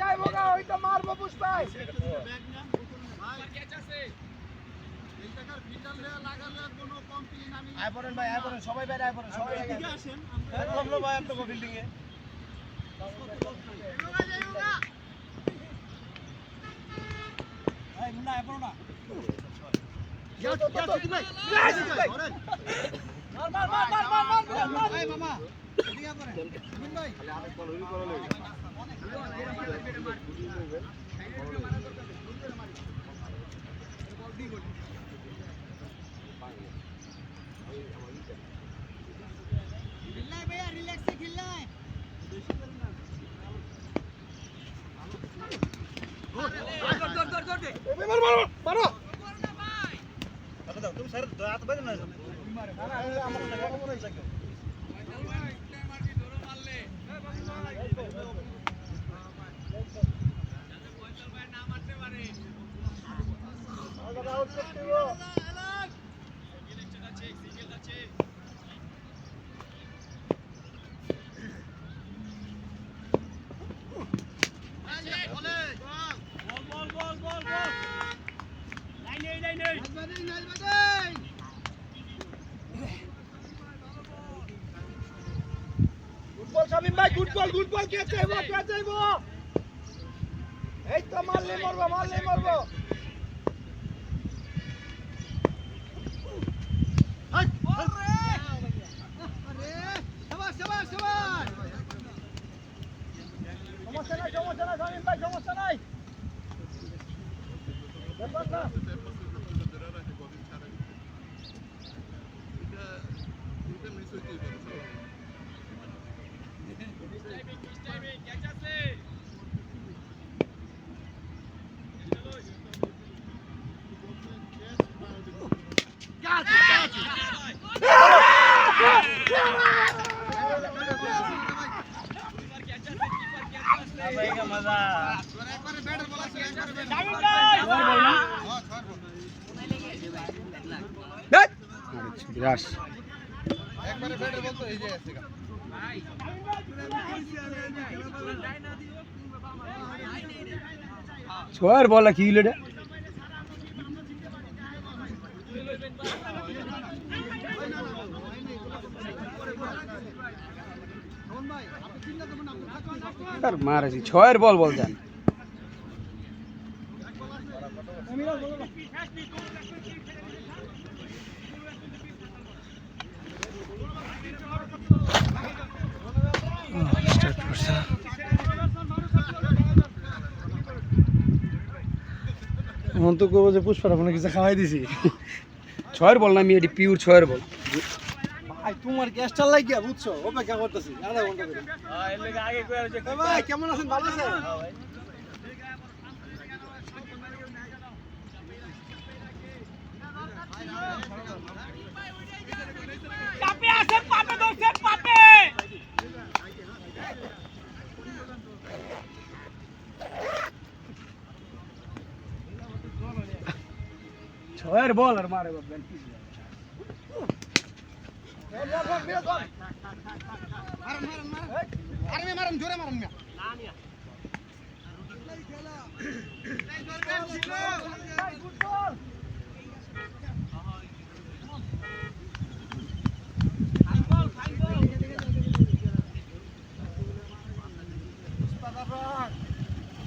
যাই বোকা ওই তো মারবো পুষ্পাই আয় পড়েন ভাই আয় পড়েন সবাই বাইরে আয় পড়েন সবাই এদিকে আসেন আমরা ভাই আপনাদের বিল্ডিং এ ভাই মুন্না আয় পড়ো না মার ভাই মামা এদিকে পড়েন মুন্না ভাই খালি আরেক বল ওই করলে গুড বল কে চাইবো এই তো মারলে মরবো আরে শাবাশ সমস্যা নাই শামিম ভাই সমস্যা নাই ব্যাপার না একবারে ব্যাটার বল তো এই যে আছে ছয়ের বল কি হলো এটা আর মারাছি ছয়ের বল বলছেন তো কব যে পুষ্পার আপনাকে কিছু খাওয়াই দিছি ছয়ের বল না আমি এটি পিওর ছয়ের বল ভাই তোমার গ্যাসটা লাগিয়া বুঝছো অপেক্ষা করতেছি আধা ঘন্টা ধরে এর লাগি আগে কই আছে ভাই কেমন আছেন ভালো আছেন হ্যাঁ ভাই পাপে আছে পাপে দোছে পাপে ছয়ের বল আর মারে বাপেন মারুন জোরে মারুন মিয়া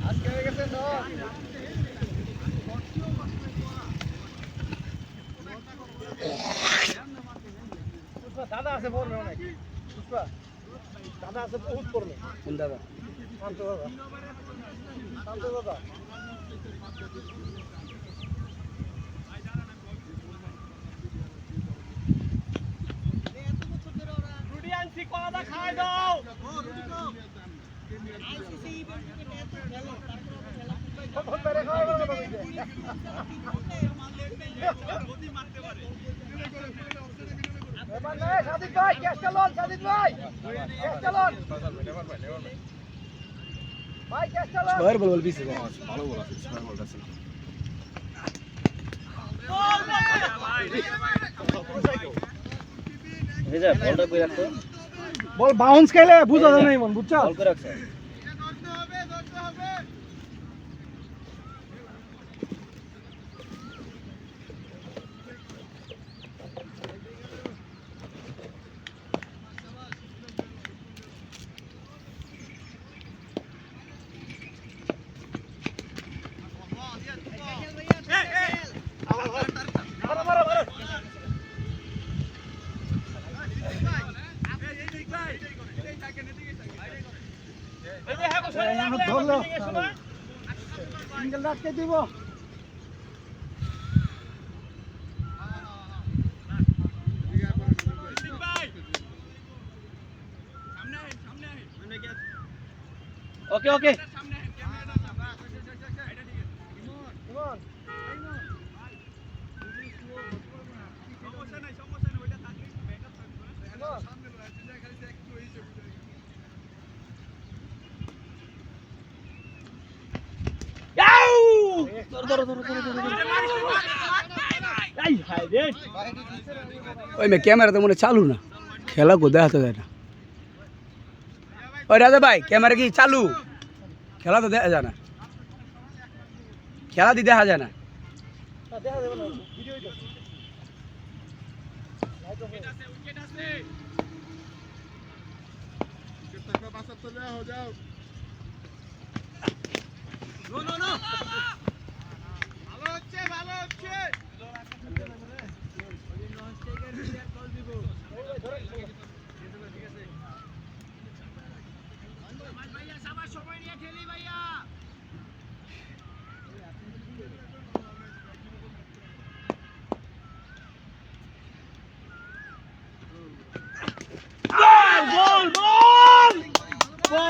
আজকে হয়ে গেছে তো দাদা আছে বলবে অনেক পুষ্পা দাদা আছে বহুত করবে কোন দাদা শান্ত দাদা রুটি আনছি কলাটা খাই দাও সাদিক ভাই ক্যাশ চালন সাদিক ভাই ক্যাশ চালন ভাই ক্যাশ চালন ছয়ের বল পিছে ভালো বল আছে ছয়ের বলটা ছিল এই যে বলটা কই রাখতো বল বাউন্স খেলে বুঝা যায় না ইমন বুঝছো ধরলো সিঙ্গেল আটকে দিব ওকে ওকে ওই মে ক্যামেরা তো মনে চালু না খেলা কো দেখাতে যায় না ওই রাজা ভাই ক্যামেরা কি চালু খেলা তো দেখা যায় না খেলা দি দেখা যায় না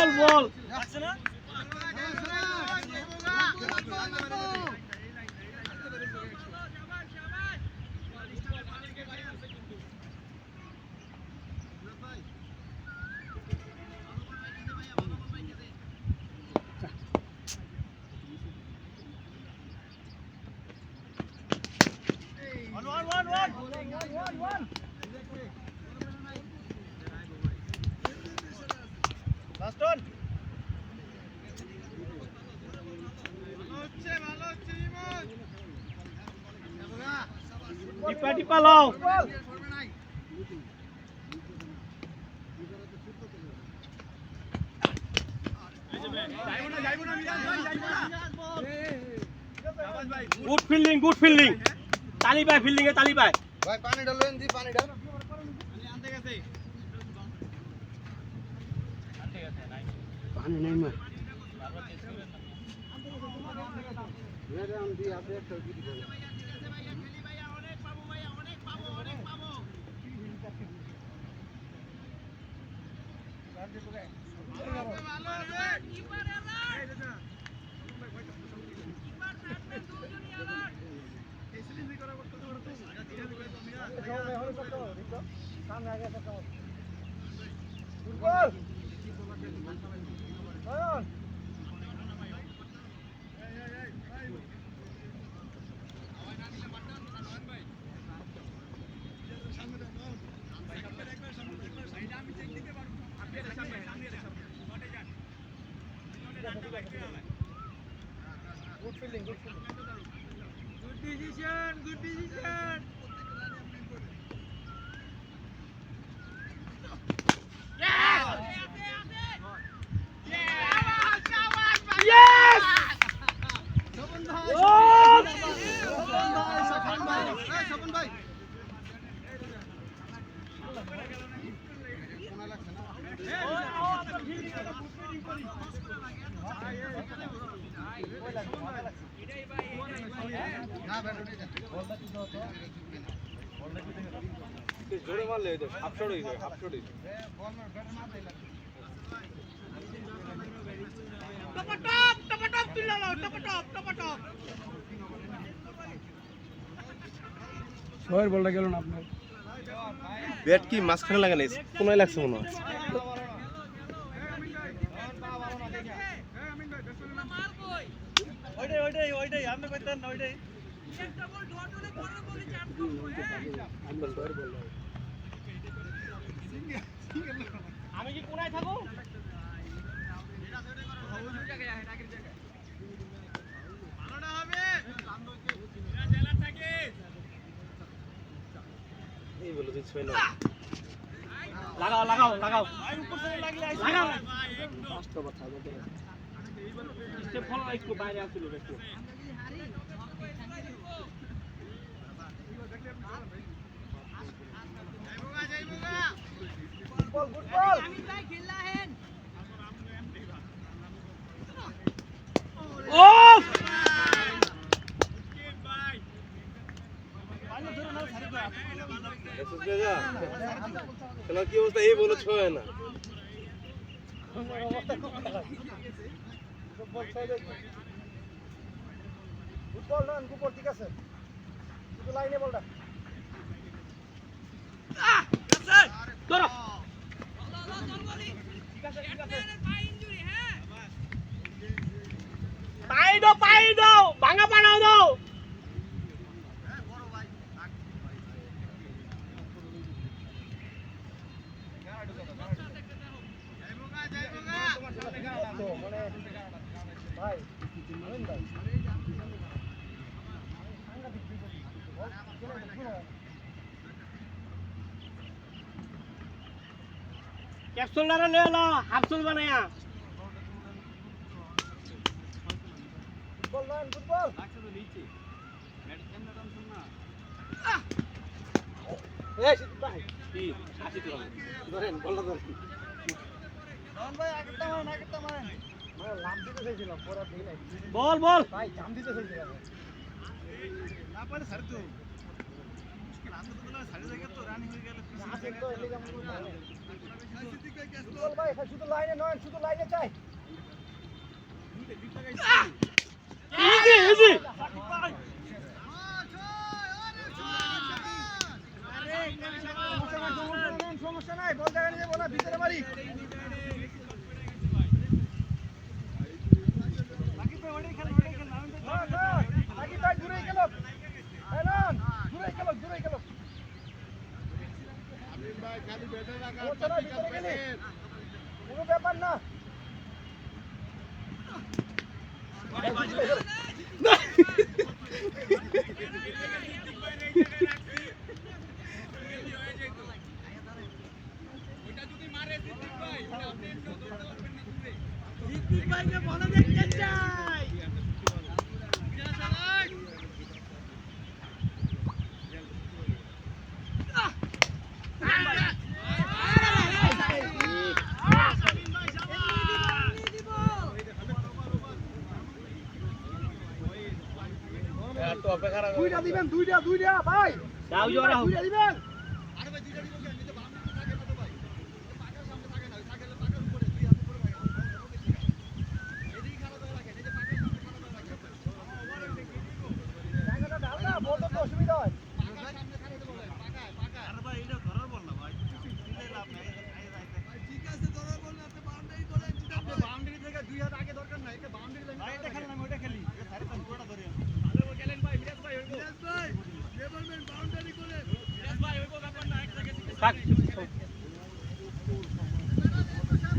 বল টিপা লাও গুড ফিল্ডিং তালি ভাই ফিল্ডিং এ তালি ভাই পানি ঢালেন জি পানি ঢাল পানি নাই মা Good decision. जोड़े मार ले इधर हाफ शॉट इधर हाफ शॉट इधर टप तुला लाव टप ছয়ের বলটা গেল না আপনার ব্যাট কি মাঝখানে লাগা নাই কোনায় লাগছে মনে হয় ওইটাই আপনি কইতেন না ওইটাই একটা বল ডট হলে পরে বলি চাপ কম হয় আমরা ছয়ের বল আমি কি কোনায় থাকো লাগাও লাগাও লাগাও লাগাও কষ্ট কথা বলতে স্টেপ ফলো একটু বাইরে আসছিল একটু বল গুড বল আমি ভাই খেললা হেন ওফ খেলা কি অবস্থা এই বলে ছয় না ফুটবল রান কুপর ঠিক আছে শুধু লাইনে বলটা ধরো ঠিক আছে পাই দাও ভাঙা বানাও দাও ভাই कैप्सूल ले लो हाफसूल बनाया फुटबॉल लाइन फुटबॉल लाक्स तो नीचे बैट कैमरा कम सुनना ए सिद्ध भाई की आशी तो ধরেন বল ধরেন রন ভাই আগেরটা মারেন মানে লাভ দিতে চাইছিলাম পরে দিই নাই বল বল ভাই জাম দিতে চাইছিলাম না পারে স্যার তো মুশকিল আছে তো না সাড়ে জায়গা তো রানিং হয়ে গেল আছে তো এলে জাম বল ভাই শুধু লাইনে নয় শুধু লাইনে চাই ইজি ইজি সমস্যা নাই বল জায়গা নিয়ে বলা ভিতরে মারি বাকি তো ওটাই খেল বাকি তাই দূরে গেল এলান দূরে গেল আমিন ভাই খালি বেটা রাখা ভিতরে গেলে কোনো ব্যাপার না জিদ্দিক ভাইকে বলে দেখতে চাই দুইটা দিবেন দুইটা ভাই দাও জোরা দুইটা দিবেন আরে ভাই দুইটা দিব কেন নিতে বাম দিকে থাকে না তো ভাই পাকার সামনে থাকে না থাকে পাকার উপরে দুই হাত উপরে রাখা এদিকে খারাপ হয়ে রাখে এই যে পাকার সামনে খারাপ হয়ে রাখে জায়গাটা দাও না বল তো অসুবিধা হয় পাকার সামনে খারাপ হয়ে বলে পাকা আরে ভাই এটা ধরার বল না ভাই দিলে লাভ নাই ঠিক আছে ধরার বল না আপনি বাউন্ডারি করেন আপনি বাউন্ডারি থেকে দুই হাত আগে দরকার নাই এটা বাউন্ডারি লাইন ভাই এটা খেলেন আমি ওটা খেলি সাড়ে পাঁচ পুরোটা ধরে আরে ও খেলেন ভাই মিরাজ ভাই ডেভেলপমেন্ট বাউন্ডারি করে মিরাজ ভাই ওই ব্যাপার না এক জায়গায় থাক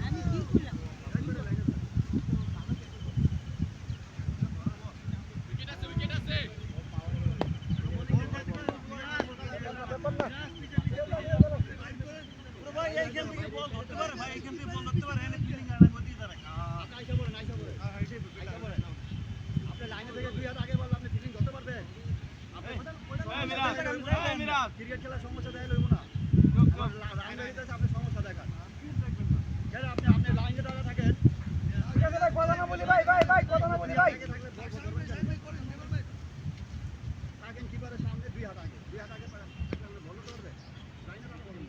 আমি কি করলাম উইকেট আছে ভাই এই খেল থেকে বল ধরতে পারে ভাই এখান থেকে বল ধরতে পারে এনে ফিল্ডিং আর গতি ধরে আইসা বলেন হ্যাঁ এইটাই বলেন আপনি লাইনে থেকে দুই হাত আগে বল আপনি ফিল্ডিং ধরতে পারবেন আপনি মিরাজ ক্রিকেট খেলার সমস্যা দেয় লইব না লাইনে দিতে আপনি সমস্যা দেখান কেন আপনি লাইনে দাঁড়া থাকেন কথা না বলি ভাই কথা না বলি ভাই থাকেন কি পারে সামনে দুই হাত আগে পারে ভালো করবে লাইনে দাঁড়া বলুন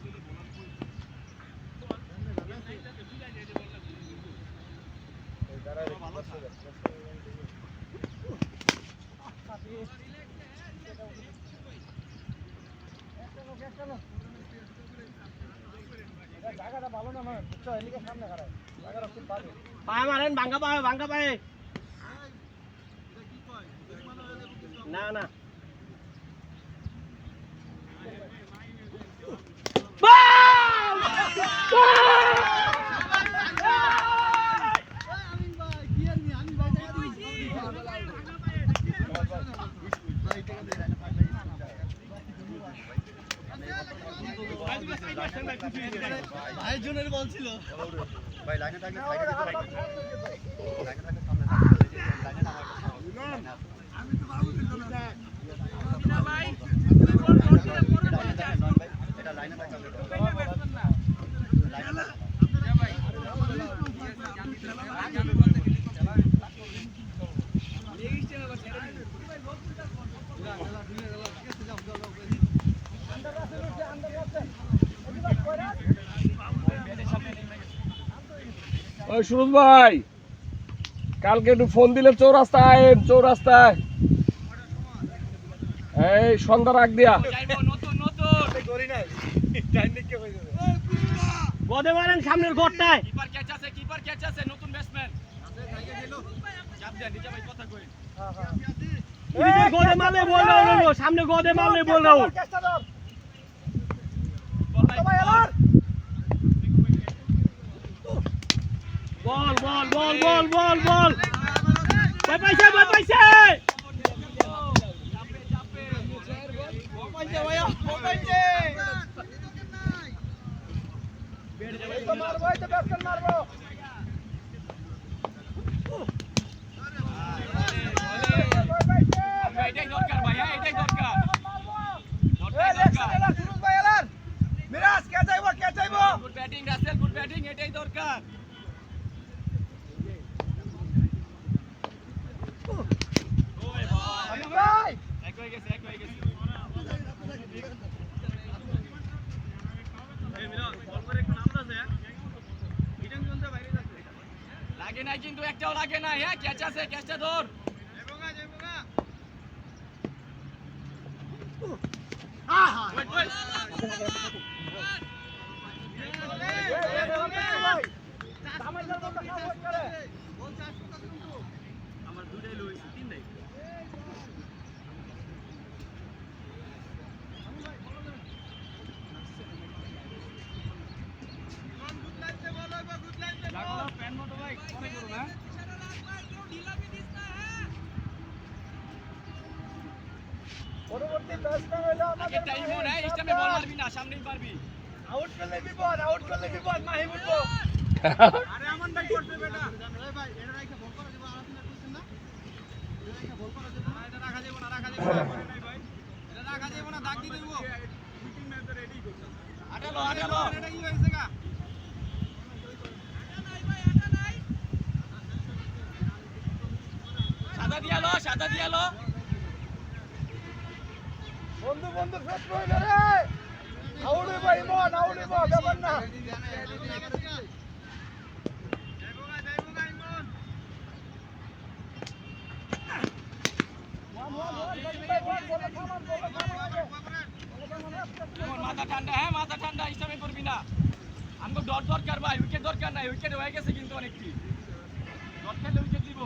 জায়গাটা ভালো না নয় বুঝছো এদিকে সামনে খারাপ জায়গাটা খুব ভালো পায়ে মারেন ভাঙ্গা পায়ে না ভাই জনের বল ছিল ভাই লাইনে থাকলে সাইডে যেতে পারবে লাইনে থাকলে সামনে থাকবে লাইনে নামার আমি তো বাবু না ভাই এটা লাইনে থাকলে লাইনে ওই সুরজ ভাই কালকে একটু ফোন দিলে চৌরাস্তায় চৌরাস্তায় এই সন্ধ্যার আগ দিয়া গদে মারেন সামনের ঘরটায় কিপার ক্যাচ আছে নতুন ব্যাটসম্যান চাপ দেন নিচে ভাই কথা কই গদে মারলে বল দাও সামনে গদে মারলে বল দাও বল বল বল বল বল বল ভাই পাইছে এটাই দরকার ভাই এটাই দরকার মিরাজ কে যাইবো good batting Russell good batting এটাই দরকার ভাই এক হয়ে গেছে লাগে নাই কিন্তু একটাও লাগে না হ্যাঁ ক্যাচ আছে ক্যাচটা ধর আমার দুটাই লইছি তিন নাই পরবর্তী ব্যাটসম্যান হলো আমাদের টাইমও নাই এই টাইমে বল মারবি না সামনেই পারবি আউট করলে বিপদ মাহি উঠবো আরে আমন ভাই করবে বেটা ভাই এটা রাখা বল করা দেব আলাদা করছেন না এটা রাখা বল করা দেব না এটা রাখা দেব না করে নাই ভাই এটা রাখা দেব না দাগ দিয়ে দেব শুটিং ম্যাচ রেডি করছেন আটালো এটা কি হইছে গা সাদা দিয়ালো বন্ধু ফেট কই রে আউড়ে ভাই মন ব্যাপার না মাথা ঠান্ডা হিসাবে করবি না আমাকে ডট দরকার ভাই উইকেট দরকার নাই উইকেট হয়ে গেছে কিন্তু অনেকটি ডট খেলে উইকেট দিব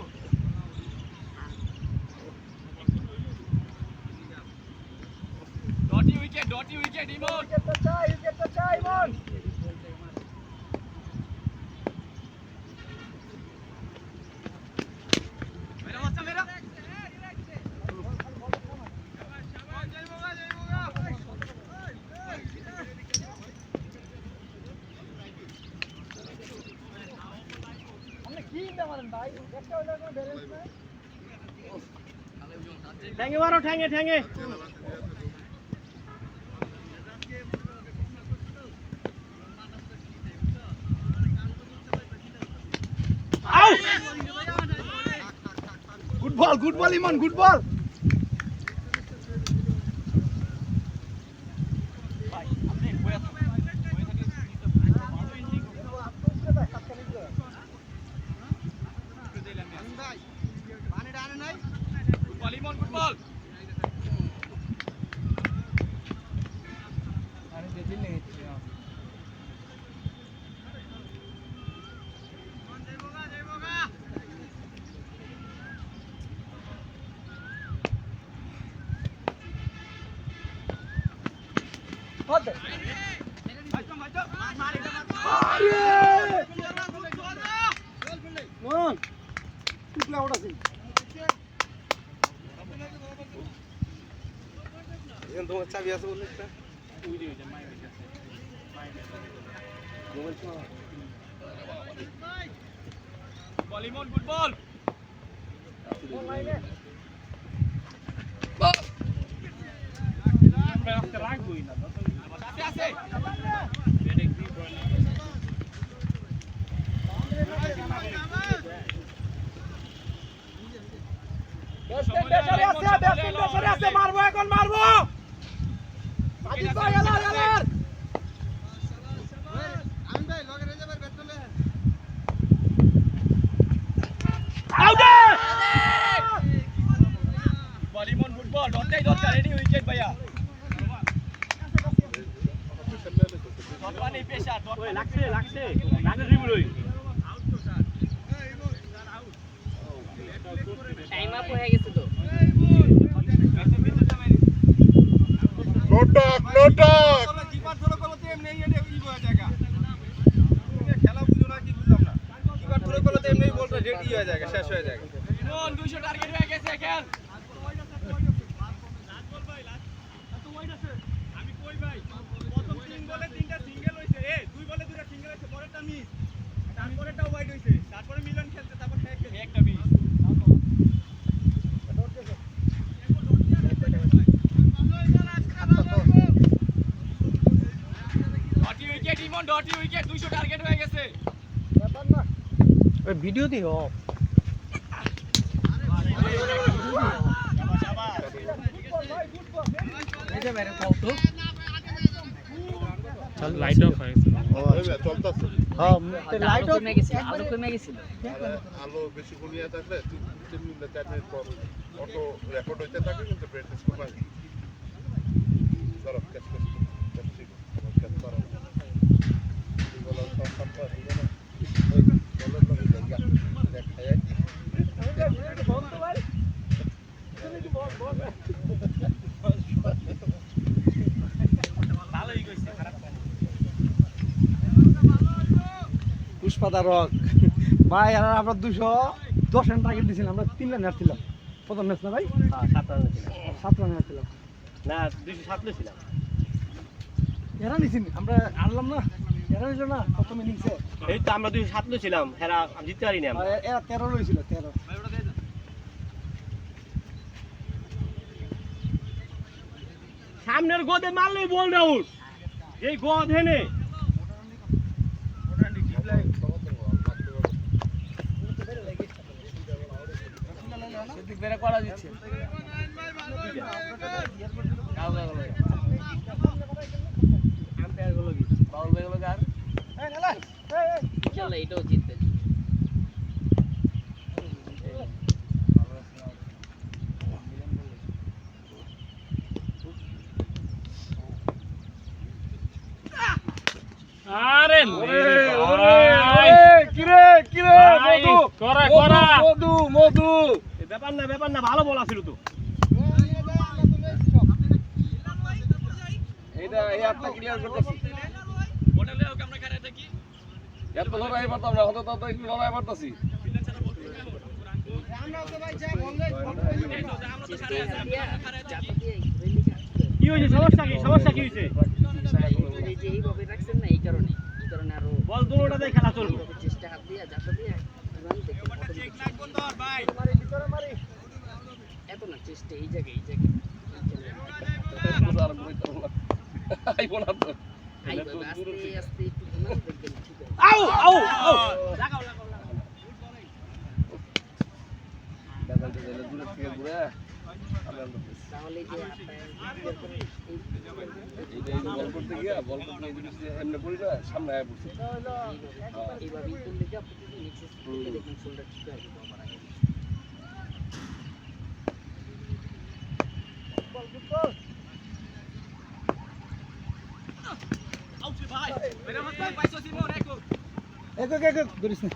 ডটি উইকেট ইমন উইকেট তো চাই মন মেরা বাচ্চা মেরা আপনি কি মারেন ভাই একটা হলো কোনো ব্যালেন্স নাই ঠ্যাঙে মারো ঠ্যাঙে গুড বল ইমন গুড বল ফুটবল মন টুকলা আউট আছে তোমার চাবি আছে বলে একটা বলিমন ফুটবল রাখবই না আছে মারবো এখন মারবো সাজিদ ভাই এলার এলার আমি ভাই লগে রে যাবার ব্যাট চলে আউটে বলিমন ফুটবল দরজাই দরজা রেডি উইকেট ভাইয়া দরবানি পেশা দরবানি লাগছে লাগছে রানের রিমুলই আউট তো স্যার আউট টাইম আপ হয়ে গেছে তো নোটক কিপার ধরে কলতে এমনি এটা ই হয়ে জায়গা তুমি খেলা বুঝো না কি বুঝলাম না কিপার ধরে কলতে এমনি বলটা রেডি হয়ে জায়গা শেষ হয়ে জায়গা কোন 200 টার্গেট হয়ে গেছে খেল আমি কই ভাই প্রথম 3 বলে 3টা সিঙ্গেল হইছে 2 বলে 2টা সিঙ্গেল হইছে পরেরটা মিস তারপরেরটাও ওয়াইড হইছে তারপরে মিলন খেলছে তারপর একটা মিস ডটি উইকেট 200 টার্গেট হয়ে গেছে ওই ভিডিও দিও এটা বাইরে কও তো চল লাইট অফ হয়ে গেছে চলতেছে হ্যাঁ লাইট কমে গেছে আলো কমে গেছিল আলো বেশি কমিয়ে থাকলে 3 মিনিট 4 মিনিট পর অটো রেকর্ড হইতে থাকে কিন্তু ব্রাইটনেস কমে যায় ধরো ক্যাচ করো বলো সব সম্পর্ক দিবে না ওই বলের লগে জায়গা দেখায় ভালোই কইছে খারাপ না পুষ্পাদারক ভাই আর আমরা 210 রান টার্গেট দিছিলাম আমরা 3 রান হারছিলাম প্রথম ম্যাচ না ভাই 7 রান ছিল 7 রান হারছিলাম না 207 ছিলাম এরা নিছিন আমরা হারলাম না এরা নিল না প্রথম ইনিংসে এই তো আমরা 207 ছিলাম হেরা জিততে পারিনি আমরা এরা 13 রইছিল 13 সামনের গোদে মারলেই বল আউট এই গোদ হেনে সেদিক বেরা করা দিচ্ছে আম্পায়ার গুলো কি বাউল ভাই গুলো আর চলো এটাও জিতবে আরে ওরে কিরে কিরে মধু করা করা মধু মধু ব্যাপার না ভালো বল আছিল তো এইটা এই আটটা ক্লিয়ার করতেছি বলে লেও আমরা খারাপ থাকি এত লড়াই পারতাম না হত তো একটু লড়াই পারতাছি কি হইছে সমস্যা কি হইছে এইভাবে রাখছেন না এই কারণে আরো বল দুটোটা দিয়ে খেলা চলবে চেষ্টা হাত দিয়া যাতা দিয়া এত না চেষ্টা এই জায়গায় আইবো না তো আস্তে আস্তে একটু ঘুমান দেখবেন ঠিক আছে আউ লাগাও দাদা দিলে দূরে থেকে ঘুরে তাহলে যে এইটা এই বল করতে গিয়া বল করতে এদিকে এমনি পড়ি না সামনে আয় পড়ছে এইভাবেই করলে যা প্রতিদিন এক্সারসাইজ করলে দেখবেন শোল্ডার ঠিক হয়ে যাবে আমার আগে আউট ভাই মেরা মত পাইছো সিমন এক ধরিস না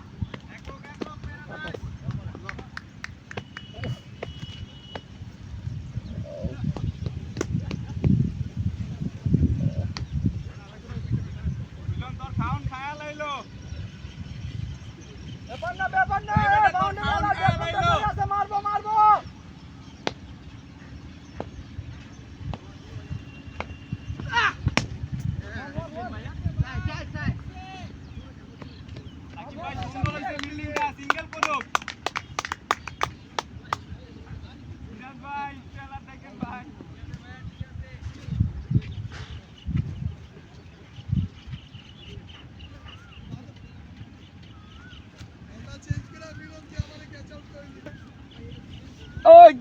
ওই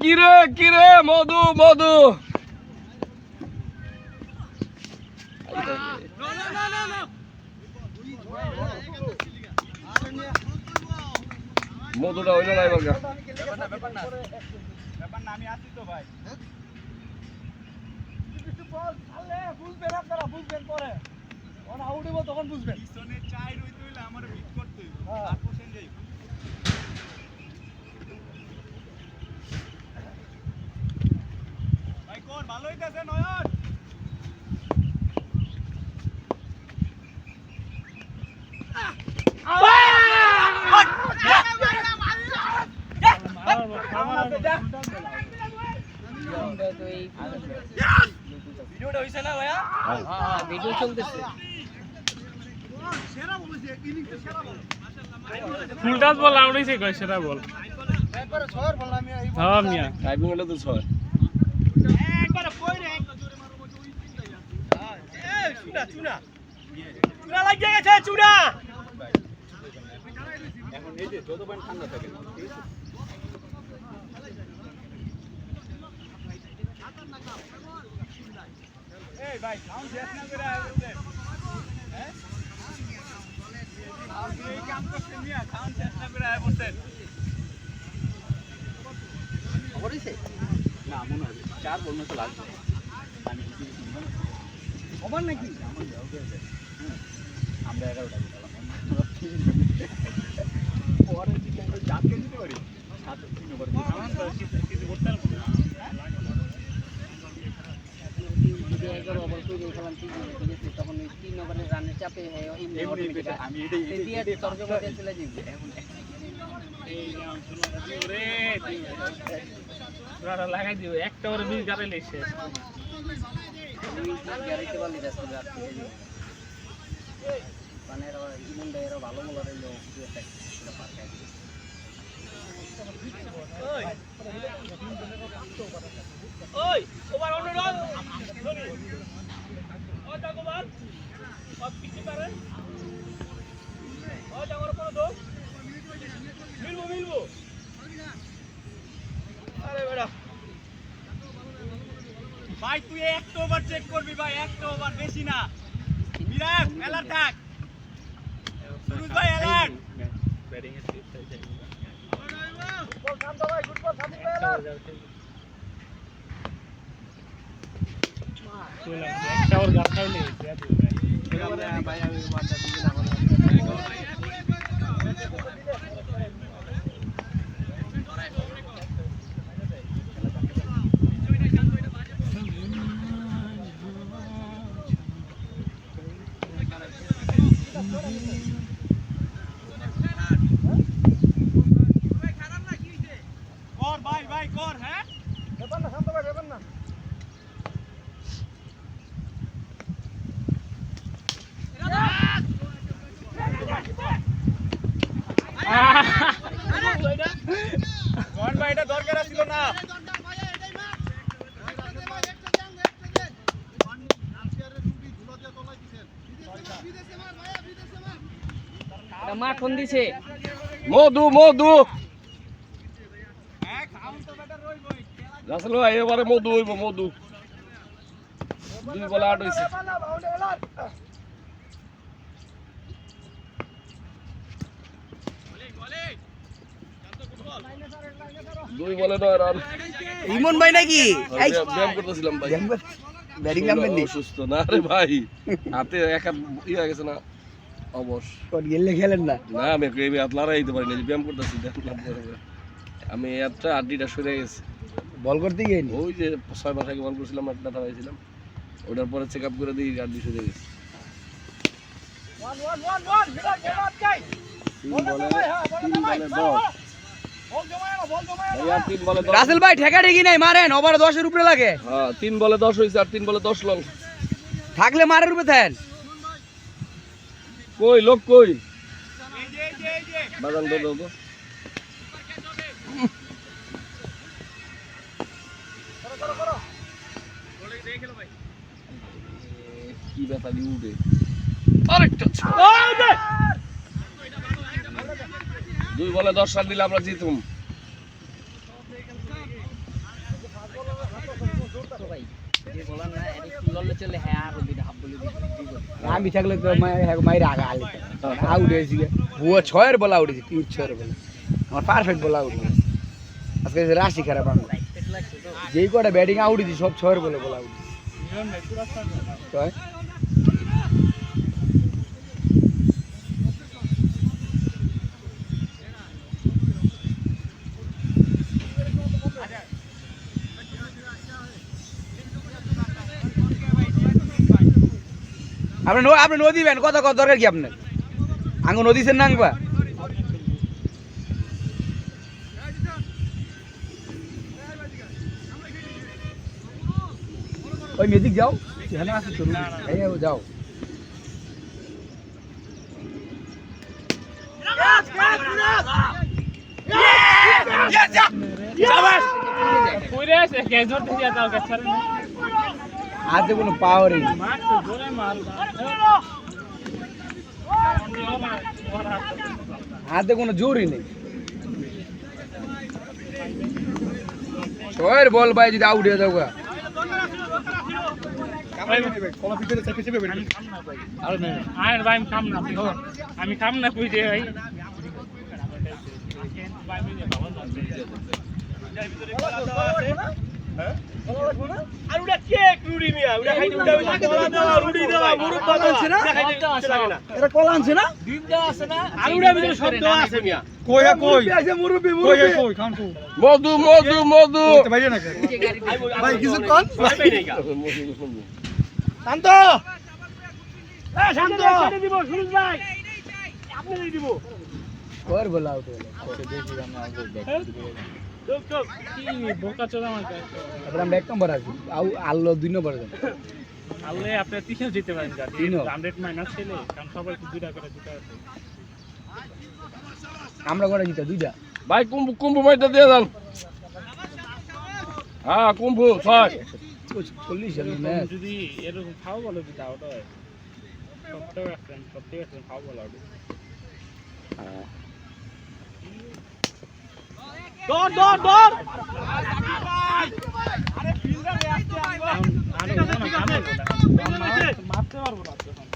কিরে মধু মধু মধুটা হইল না এবার ব্যাপার না আমি আসি তো ভাই পিছনে চাই রইতে হইলে আমার বিট করতে হইব তারপর সেন যাইব ভাই কোন ভালো হইতাছে নয়ন ভিডিওটা হইছে না ভাইয়া ভিডিও চলতেছে সেরা বলেছে ইনিংসে সেরা বল ফুল টাচ বল আউট হইছে কই সেটা বল একবারে ছয়ের বল আমি এই হ্যাঁ মিয়া টাইপিং হলে তো 6 একবার কইরে একটা জোরে মারো মতো ওই তিনটাই এই চুনা লাগিয়ে গেছে চুনা এখন এই যে যত পয়েন্ট ঠান্ডা থাকে ঠিক আছে এই ভাই কাউন্ট শেষ না করে আইছেন হ্যাঁ এই কাম করতে নিয়া কাউন্ট শেষ না করে আইছেন করেছে না মনে হয় 4 বল মতো লাগবে আমি কিছু খবর নাকি আমরা 11টা পরে কি আমরা জাতকে দিতে পারি 7-3 ওভার কিছু করতে পারবো না যদি 11 ওভার করে খেলাম ঠিক আছে তখন ওই 3 ওভারের রানের চাপে আমি দিয়ে তর্জমা দিয়ে চলে যাবে এখন এই রে পুরা লাগাই দিও একটা ওর 20 গারে লেছে গ্যারান্টি বলি যাচ্ছে রাত থেকে মানে ইমন ভাইয়েরও ভালো মনে হলো এটা পারফেক্ট ওই ওভার অনুরোধ ধনি ও জাগোবার সব কিছু পারে ও জাগোর কোন দোষ মিলবো আরে বেটা ভাই তুই একটা ওভার চেক করবি ভাই একটা ওভার বেশি না বিরাট অ্যালার্ট থাক সুরজ ভাই অ্যালার্ট ব্যাটিং এর টিপস আছে বল শান্ত ভাই গুড বল শান্ত ভাই একটা ওর গার খাইলে দিয়া দিবে ভাই আমি মাথা দিয়ে কর ভাই কর হ্যাঁ ব্যাপার না শান্ত ভাই ব্যাপার না রন ভাই এটা দরকার ছিল না মাখন দিছে মধু হ্যাঁ খাউন তো বেটার রইবই রাসেল ভাই এবারে মধু হইব মধু 2 বলে 8 হইছে ব্যাপার না বাউন্ডে এলার 2 বলে 9 রান ইমন ভাই নাকি এই ব্যায়াম করতেছিলাম ভাই ব্যাটিং নাম্বার নেই অসুস্থ না রে ভাই হাতে এক হাত হয়ে গেছে না অবশ কোন গেলে খেলেন না না আমি এই হাত লড়াই দিতে পারি না ব্যায়াম করতেছি আমি একটা আড্ডিটা সরে গেছে বল করতে গিয়ে ওই যে 6 মাস আগে বল করছিলাম একটা ব্যথা হয়েছিলাম ওটার পরে চেক আপ করে দিই আড্ডি সরে গেছে 1 বিরাট বিরাট যাই 3 বলে 10 বল জমায় বল জমায় ভাইয়া 3 বলে 10 রাসেল ভাই ঠেকা ঠেকি নাই মারেন ওভার 10 এর উপরে লাগে হ্যাঁ 3 বলে 10 হইছে আর 3 বলে 10 লং থাকলে মারের উপরে থাকেন কই লোক কই এই যে বাগান দাও তো কি ব্যথা দি উঠে আরেকটা 2 বলে 10 রান দিলে আমরা জিতুম বলার না এটা একটু লড়লে চলে হ্যাঁ আর দুইটা হাফ বলে দিই আমি থাকলে তো মাইরে আগা আলি আউট হয়েছি ভুয়া 6-এর বল আউট হয়েছে 3-6-এর বল আমার পারফেক্ট বল আউট হয়েছে আজকে রাশি খারাপ আমার পেট লাগছে তো যেই কটা ব্যাটিং আউট হয়েছে সব 6-এর বলে বল আউট মিলন ভাই পুরা সামনে তো আপনি নদী দিবেন কত কত দরকার কি আপনার আঙ্গ নদী সেন নাংবা ওই মেদিক যাও এখানে আছে তো এই যাও কইরে আছে কেজর দিয়ে দাও কাছারে না হাতে কোনো পাওয়ারই নেই মার তো জোরে মার হাতে কোনো জোরই নেই 6-এর বল ভাই যদি আউট হয়ে যাও গা আয় ভাই আমি খাম না কই দে ভাই আর ওটা কেক রুডি মিয়া ওটা খাইতে ওটা রুডি দেওয়া মুরুব বাবা আছে না এটা কলা আনছে না ডিম দেওয়া আছে না আর ওটা ভিতরে শব্দ আছে মিয়া কই আছে মুরব্বি কই খান তো মধু মধু মধু বাইরে না ভাই কিছু কোন ভাই নাই গা শান্ত শান্ত ছেড়ে দিব সুরজ ভাই আপনি দিয়ে দিব 6-এর বল আউট হলো চুপ চুপ কি বোকা চোদা আমার কাছে তারপর আমরা 1 নম্বর আছি আল্লো 2 নম্বর যাবে আল্লে আপনি তিনও জিতে পারেন যা তিনও? 100 মাইনাস ছেলে কারণ সবাই দুইটা করে জিতে আছে আমরা করে জিতা দুইটা ভাই কুম্ভু কুম্ভু মাইটা দিয়ে দেন হ্যাঁ কুম্ভু 6 40 এর এরকম ম্যাচ যদি এরকম খাও বলো যদি আউট হয় সবটাই আছেন খাও বলো আউট দৌড় দৌড় দৌড় আরে ফিল্ডারে আসতে মারতে পারবো না তখন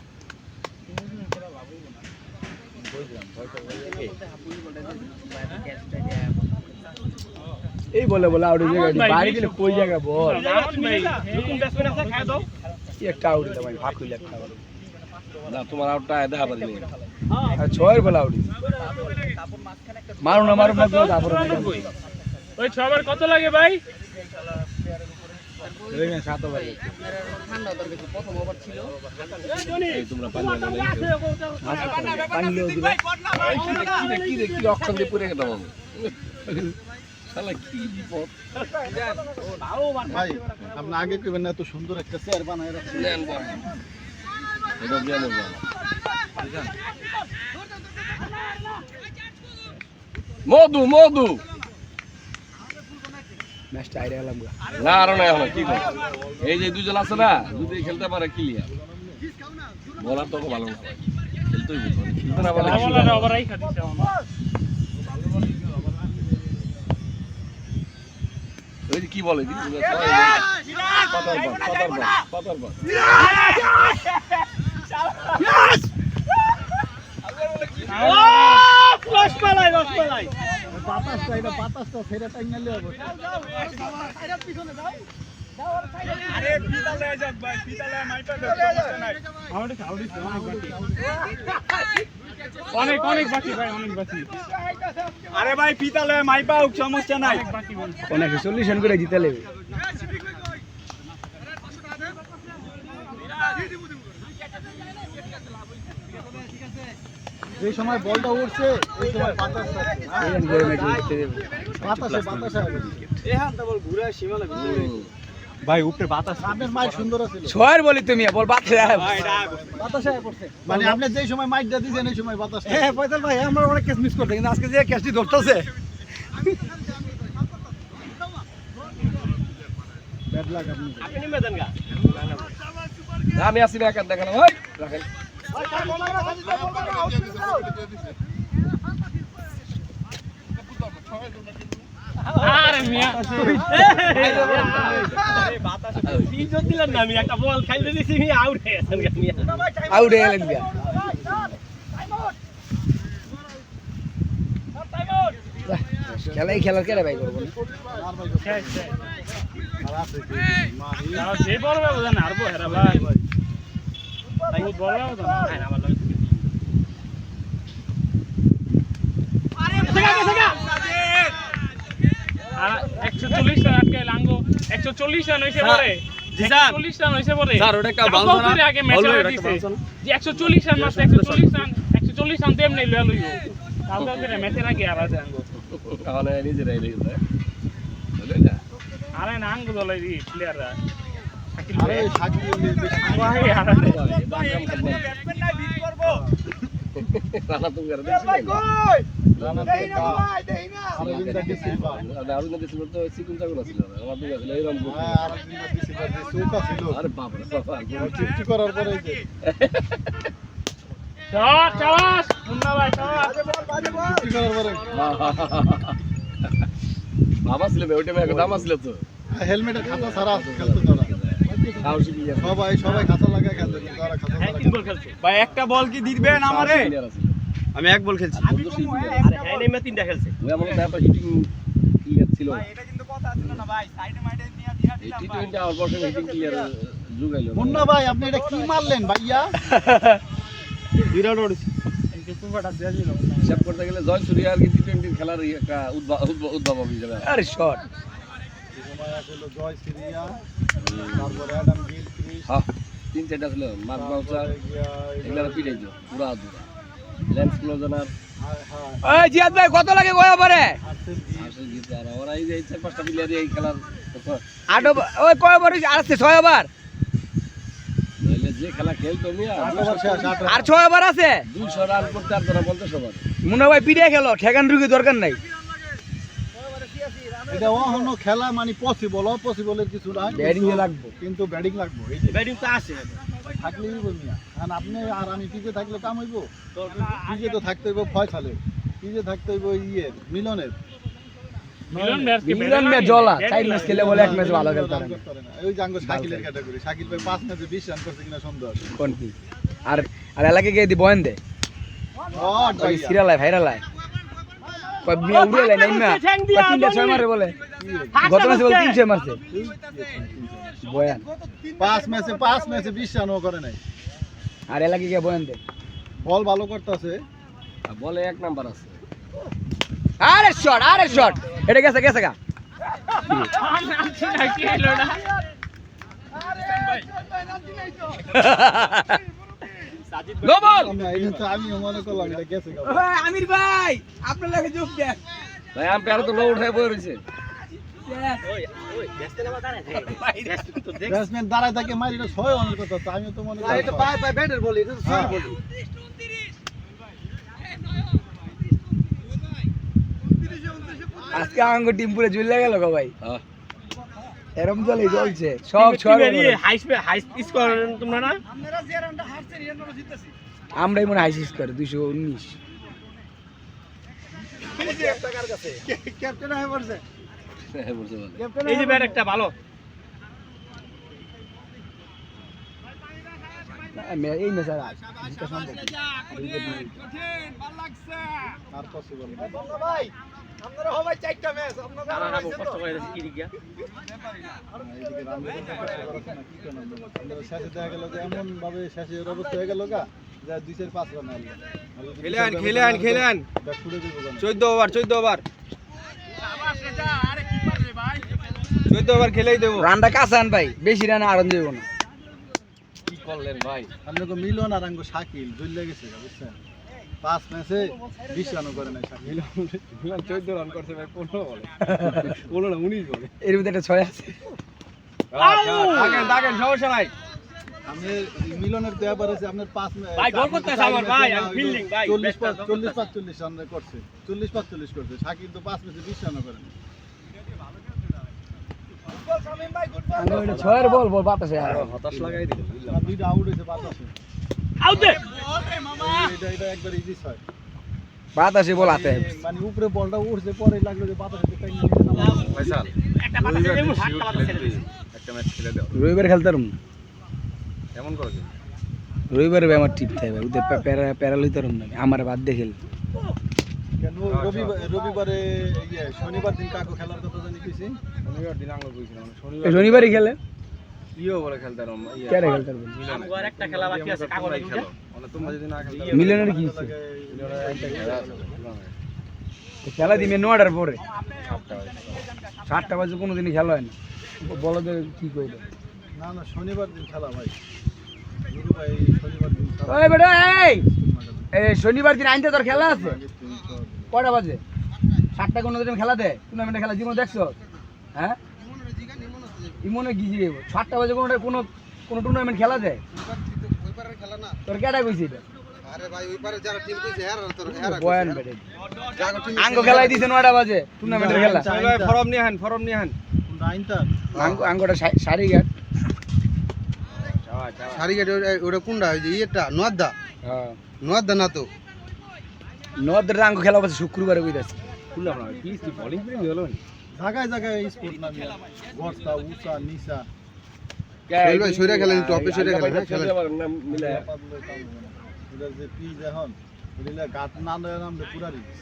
এই বলে বলে আউট হয়ে গেছে বাইরে গেলে কই জায়গা বল নতুন ব্যাটসম্যান আছে খায় দাও কি একটা আউট দিলাম ভাই ভাগ হইল একটা না তোমার আউটটা দেখা পারি নি আর 6-এর বল আউট মারো না তারপর ওই 6 বার কত লাগে ভাই ঠান্ডা দরকার প্রথম ওভার ছিল এই তোমরা পানি পানিলেও দিবে কি অক্ষর দিয়ে পুরে গেলাম আমি শালা কি বিপদ ভাই আপনি আগে কইবেন না এত সুন্দর একটা চেয়ার বানায় রাখছেন নেন বল এটা দিয়ে মজা মধু মধু ম্যাচটা আইরা গেলাম গা না আর না এখন কি করে এই যে দুজন আছে না দুটোই খেলতে পারে ক্লিয়ার বলার তো ভালো না খেলতেই বুঝবে খেলতে না পারে বলা না ওভারই খাদিছে আমার ওই যে কি বলে দি পাতার বল ও ফ্লাশ পালাই বাতাসটা ফেরে টাইনালে হবে আরে পিতালে যাক ভাই পিতালে মাইপা দাও সমস্যা নাই আমাদের খাওয়া দিছে অনেক বাকি অনেক বাকি ভাই অনেক বাকি আরে ভাই পিতালে মাইপা হোক সমস্যা নাই বাকি বল অনেক সলিউশন করে জিতে লেবে যে সময় বলটা উঠছে এই সময় বাতাসটা এই করে ম্যাচ জিততে দেবে বাতাসে এখান তো বল ঘুরে সীমানা ভিতরে ভাই উপরে বাতাস আপনার মাইক সুন্দর আছে 6-এর বলি তুমি বল বাতাসে ভাই ডাক বাতাসে পড়ছে মানে আপনি যেই সময় মাইকটা দিছেন এই সময় বাতাস হ্যাঁ ফয়সাল ভাই আমরা অনেক ক্যাচ মিস করতে কিন্তু আজকে যে ক্যাচটি ধরতেছে ব্যাড লাক আপনি আপনি নিমে দেন গা আমি আসি না একা দেখানো ওই রাখেন আরে মিয়া ইজ্জত দিলাম না আমি একটা বল খাইতে দিছি আমি আউট হয়ে গেছেন মিয়া আউট হয়ে গেলেন গিয়া খেলাই খেলার কেটে ভাই করবো না যে বড় ব্যবধান হারবো হেরা ভাই বহুত বড় ব্যবধান আমার লগে আর 140 রান আটকে লাঙ্গো 140 রান হইছে পরে 140 রান হইছে পরে স্যার ওটা একটা বাউন্স না আগে ম্যাচে দিছে যে 140 রান মারছে 140 রান দেম নাই লইয়া লইব কাউকে করে ম্যাচের আগে আর আছে আঙ্গো তাহলে নিজেরাই রেখেছে বলে না আরে না আঙ্গো দলাই দি প্লেয়াররা শাকিল আরে ভাই শাকিল ভাই আর ব্যাটসম্যান নাই বিট করব রানা তুমি করে ভাই দিছিস কই দেই না ভাই দেই না আরবিন্দা ডিসিলভা আরবিন্দা ডিসিলভা তো সিকুন জাগুলা ছিল আমার দিকে ছিল এরকম বুক হ্যাঁ আরবিন্দা ডিসিলভা যে চৌকা ছিল আরে বাপ রে বাবা চুক্তি করার পরে এই যে চল চালাস মুন্না ভাই চল বাজে বল চুক্তি করার পরে বাবা ছিল ওইটা মেয়ে দাম আসলে তো হেলমেটের খাতা ছাড়া খেলতে তোরা খাও শিখি গেছে সবাই খাতা লাগায় খেলতে তোরা খাতা ছাড়া ভাই একটা বল কি দিবেন আমারে আমি এক বল খেলছি আরে হ্যাঁ নেমে তিনটা খেলছে ওই আমার ব্যাপার হিটিং ক্লিয়ার ছিল এটা কিন্তু কথা ছিল না ভাই সাইডে মাইডে নিয়ে দিয়া এই টি20 আওয়ার বর্ষে হিটিং ক্লিয়ার যুগাইলো মুন্না ভাই আপনি এটা কি মারলেন ভাইয়া বিরাট ওড়িছে হিসাব করতে গেলে জয় সূর্য আর কি টি20 খেলার একটা উদ্ভাবক হিসেবে আরে শট সময় আসলে জয় সিরিয়া তারপরে অ্যাডাম গিলক্রিস্ট হ্যাঁ 3-4টা ছিল মার্ক বাউচার এগুলা পিটাইছো পুরো আদুরা লেন্স ক্লোজার হ্যাঁ ওই জিয়াদ ভাই কত লাগে কয় ওভারে আসলে জিতে আর ওরা এই যে 4-5টা প্লেয়ার এই খেলার আট ওই কয় ওভার আসছে 6 ওভার নইলে যে খেলা খেলতো মিয়া আর 6 ওভার আছে 200 রান করতে আর তোরা 50 ওভার মুন্না ভাই পিড়ে খেলো ঠেকান রুগী দরকার নাই এটা অহনো খেলা মানে পসিবল অপসিবলের কিছু না ব্যাটিং লাগবে কিন্তু ব্যাটিং লাগবে এই যে ব্যাটিং তো আসে থাকলেই বলমিয়া আর আপনি আর আমি পিছে থাকলে কাম হইব পিছে তো থাকতে হইব ফয়সালে পিছে থাকতে হইব ইয়ের মিলনের মিলন ম্যাচকে মিলন মে জলা 4 ম্যাচ খেলে বলে এক ম্যাচ ভালো খেলতে পারে না ওই যে আঙ্গ শাকিলের ক্যাটাগরি শাকিল ভাই 5 ম্যাচে 20 রান করছে কিনা সন্দেহ আছে কোন কি আর আর এলাকে গিয়ে দি বয়েন দে ওই সিরিয়ালায় ভাইরালায় কয় মিয়া উড়ে লাই নাই না কয় 3টা 6 মারে বলে গত ম্যাচে বলে 3 মারছে বয়ান 5 ম্যাচে 20 রানও করে নাই আর এলাকে গিয়ে বয়েন দে বল ভালো করতেছে বলে এক নাম্বার আছে আরে শট এটা গেছে গা নো বল আমি মনে করলাম এটা গেছে আমির ভাই আপনার লাগে যোগ দেন ভাই আম্পায়ার তো লো উঠায় বই রইছে ব্যাটসম্যান দাঁড়ায় থাকে মারি এটা 6 রানের কথা তো আমি তো মনে করি এটা পায় ব্যাটের বলি এটা 6 বলি আজকে আঙ্গ টিম পুরো জ্বলে গেল গো ভাই হ্যাঁ এরকম জ্বলছে সব ছয় হাই স্কোর তোমরা না আমরাই মনে হাই স্কোর 219 ক্যাপ্টেন হয়ে পড়ছে হ্যাঁ বলছে বলে এই যে ব্যাট একটা ভালো এই ম্যাচ আর আর পসিবল ভাই আপনারা সবাই 4টা ম্যাচ আপনারা তারা কষ্ট করে কি দিয়া এইদিকে রান কি কেন আমরা শেষে দেখা গেল যে এমন ভাবে শেষের অবস্থা হয়ে গেল গা যে 2-5 রান আনলো খেলেন ব্যাট ছুড়ে দিব 14 ওভার 14 ওভার খেলেই দেবো রানটা কাছান ভাই বেশি রানে আরাম দেব না কি করলেন ভাই আপনাকে মিলন আর আঙ্গ শাকিল জ্বলে গেছে বুঝছেন 5 ম্যাচে 20 রানও করে নাই শাকিল 14 রান করছে ভাই 15 বলে 15 না 19 বলে এর ভিতরে একটা 6 আছে দাগেন সমস্যা নাই আপনি মিলনের দেয়া পারেছে আপনার 5 ভাই গোল করতেছে আমার ভাই আমি ফিল্ডিং ভাই 40-45 রান করছে 40-45 করছে শাকিল তো 5 ম্যাচে 20 রানও করে নাই আঙ্গ এটা 6 এর বল বাতাসে আর হতাশ লাগাই দিল আর দুইটা আউট হইছে বাতাসে আউট দে এটা একবার ইজি ছয় বাতাসে বল হাতে মানে উপরে বলটা উঠছে পরে লাগলো যে বাতাসে ফয়সাল একটা বাতাস রবিবার এমন দিন হাত শিওর কালা খেলে ছেড়ে দিবি। একটা ম্যাচ খেলে দাও রবিবার খেলতে পারুম না কেমন করো তুমি? রবিবারে ভাই আমার টিপ থাকে ভাই ওদের প্যারা লইতে পারুম না আমার বাদ দিয়ে খেল কেন রবিবারে ইয়ে শনিবার দিন কাকু খেলার কথা জানি কইছি শনিবার দিন আঙ্গ কইছিলাম শনিবারই খেলে ইও বলে খেলতে পারো কেরে খেলতে পারবো আমার একটা খেলা বাকি আছে কাগজে দুইটা মানে তোমরা যদি না খেলতে মিলনের কি হচ্ছে? খেলা দিবে 9টার পরে 7টা বাজে কোনোদিনই খেলা হয় না বলো তো কি কই দাও না না শনিবার দিন খেলা ভাই গুরু ভাই শনিবার দিন খেলা ওই বেটা এই শনিবার দিন আইনতে তোর খেলা আছে কয়টা বাজে 7টা কোনোদিন খেলা দেয় টুর্নামেন্টে খেলা জীবন দেখছো হ্যাঁ ইমনে গিয়ে 7টা বাজে কোনো টুর্নামেন্ট খেলা দেয় ওইপারের খেলা না তোর কেডা কইছি এটা আরে ভাই ওইপারে যারা টিম কইছে হেরা তোর হেরা বয়ান বেটে আঙ্গ খেলাই দিছে 9টা বাজে টুর্নামেন্টের খেলা ফরম নিয়ে হান নাইনটা আঙ্গটা সারি ঘাট সারিঘাট ওটা কোনটা ওই যে ইয়েটা নোয়াদা হ্যাঁ নোয়াদা না তো নদের আঙ্গ খেলা বাজে শুক্রবারে কইতাছে খুললাম না প্লিজ তুই বোলিং প্রেমী হলো না জায়গায় জায়গায় স্পোর্ট নামে গর্তা উঁচা নিচা খেল ভাই, সইরা খেলেন, টপে সইরা খেলেন, হ্যাঁ, খেলেন। মিলে এটা যে পিচ এখন ওইগুলা গাত না দেয় নামলে পুরা রিক্স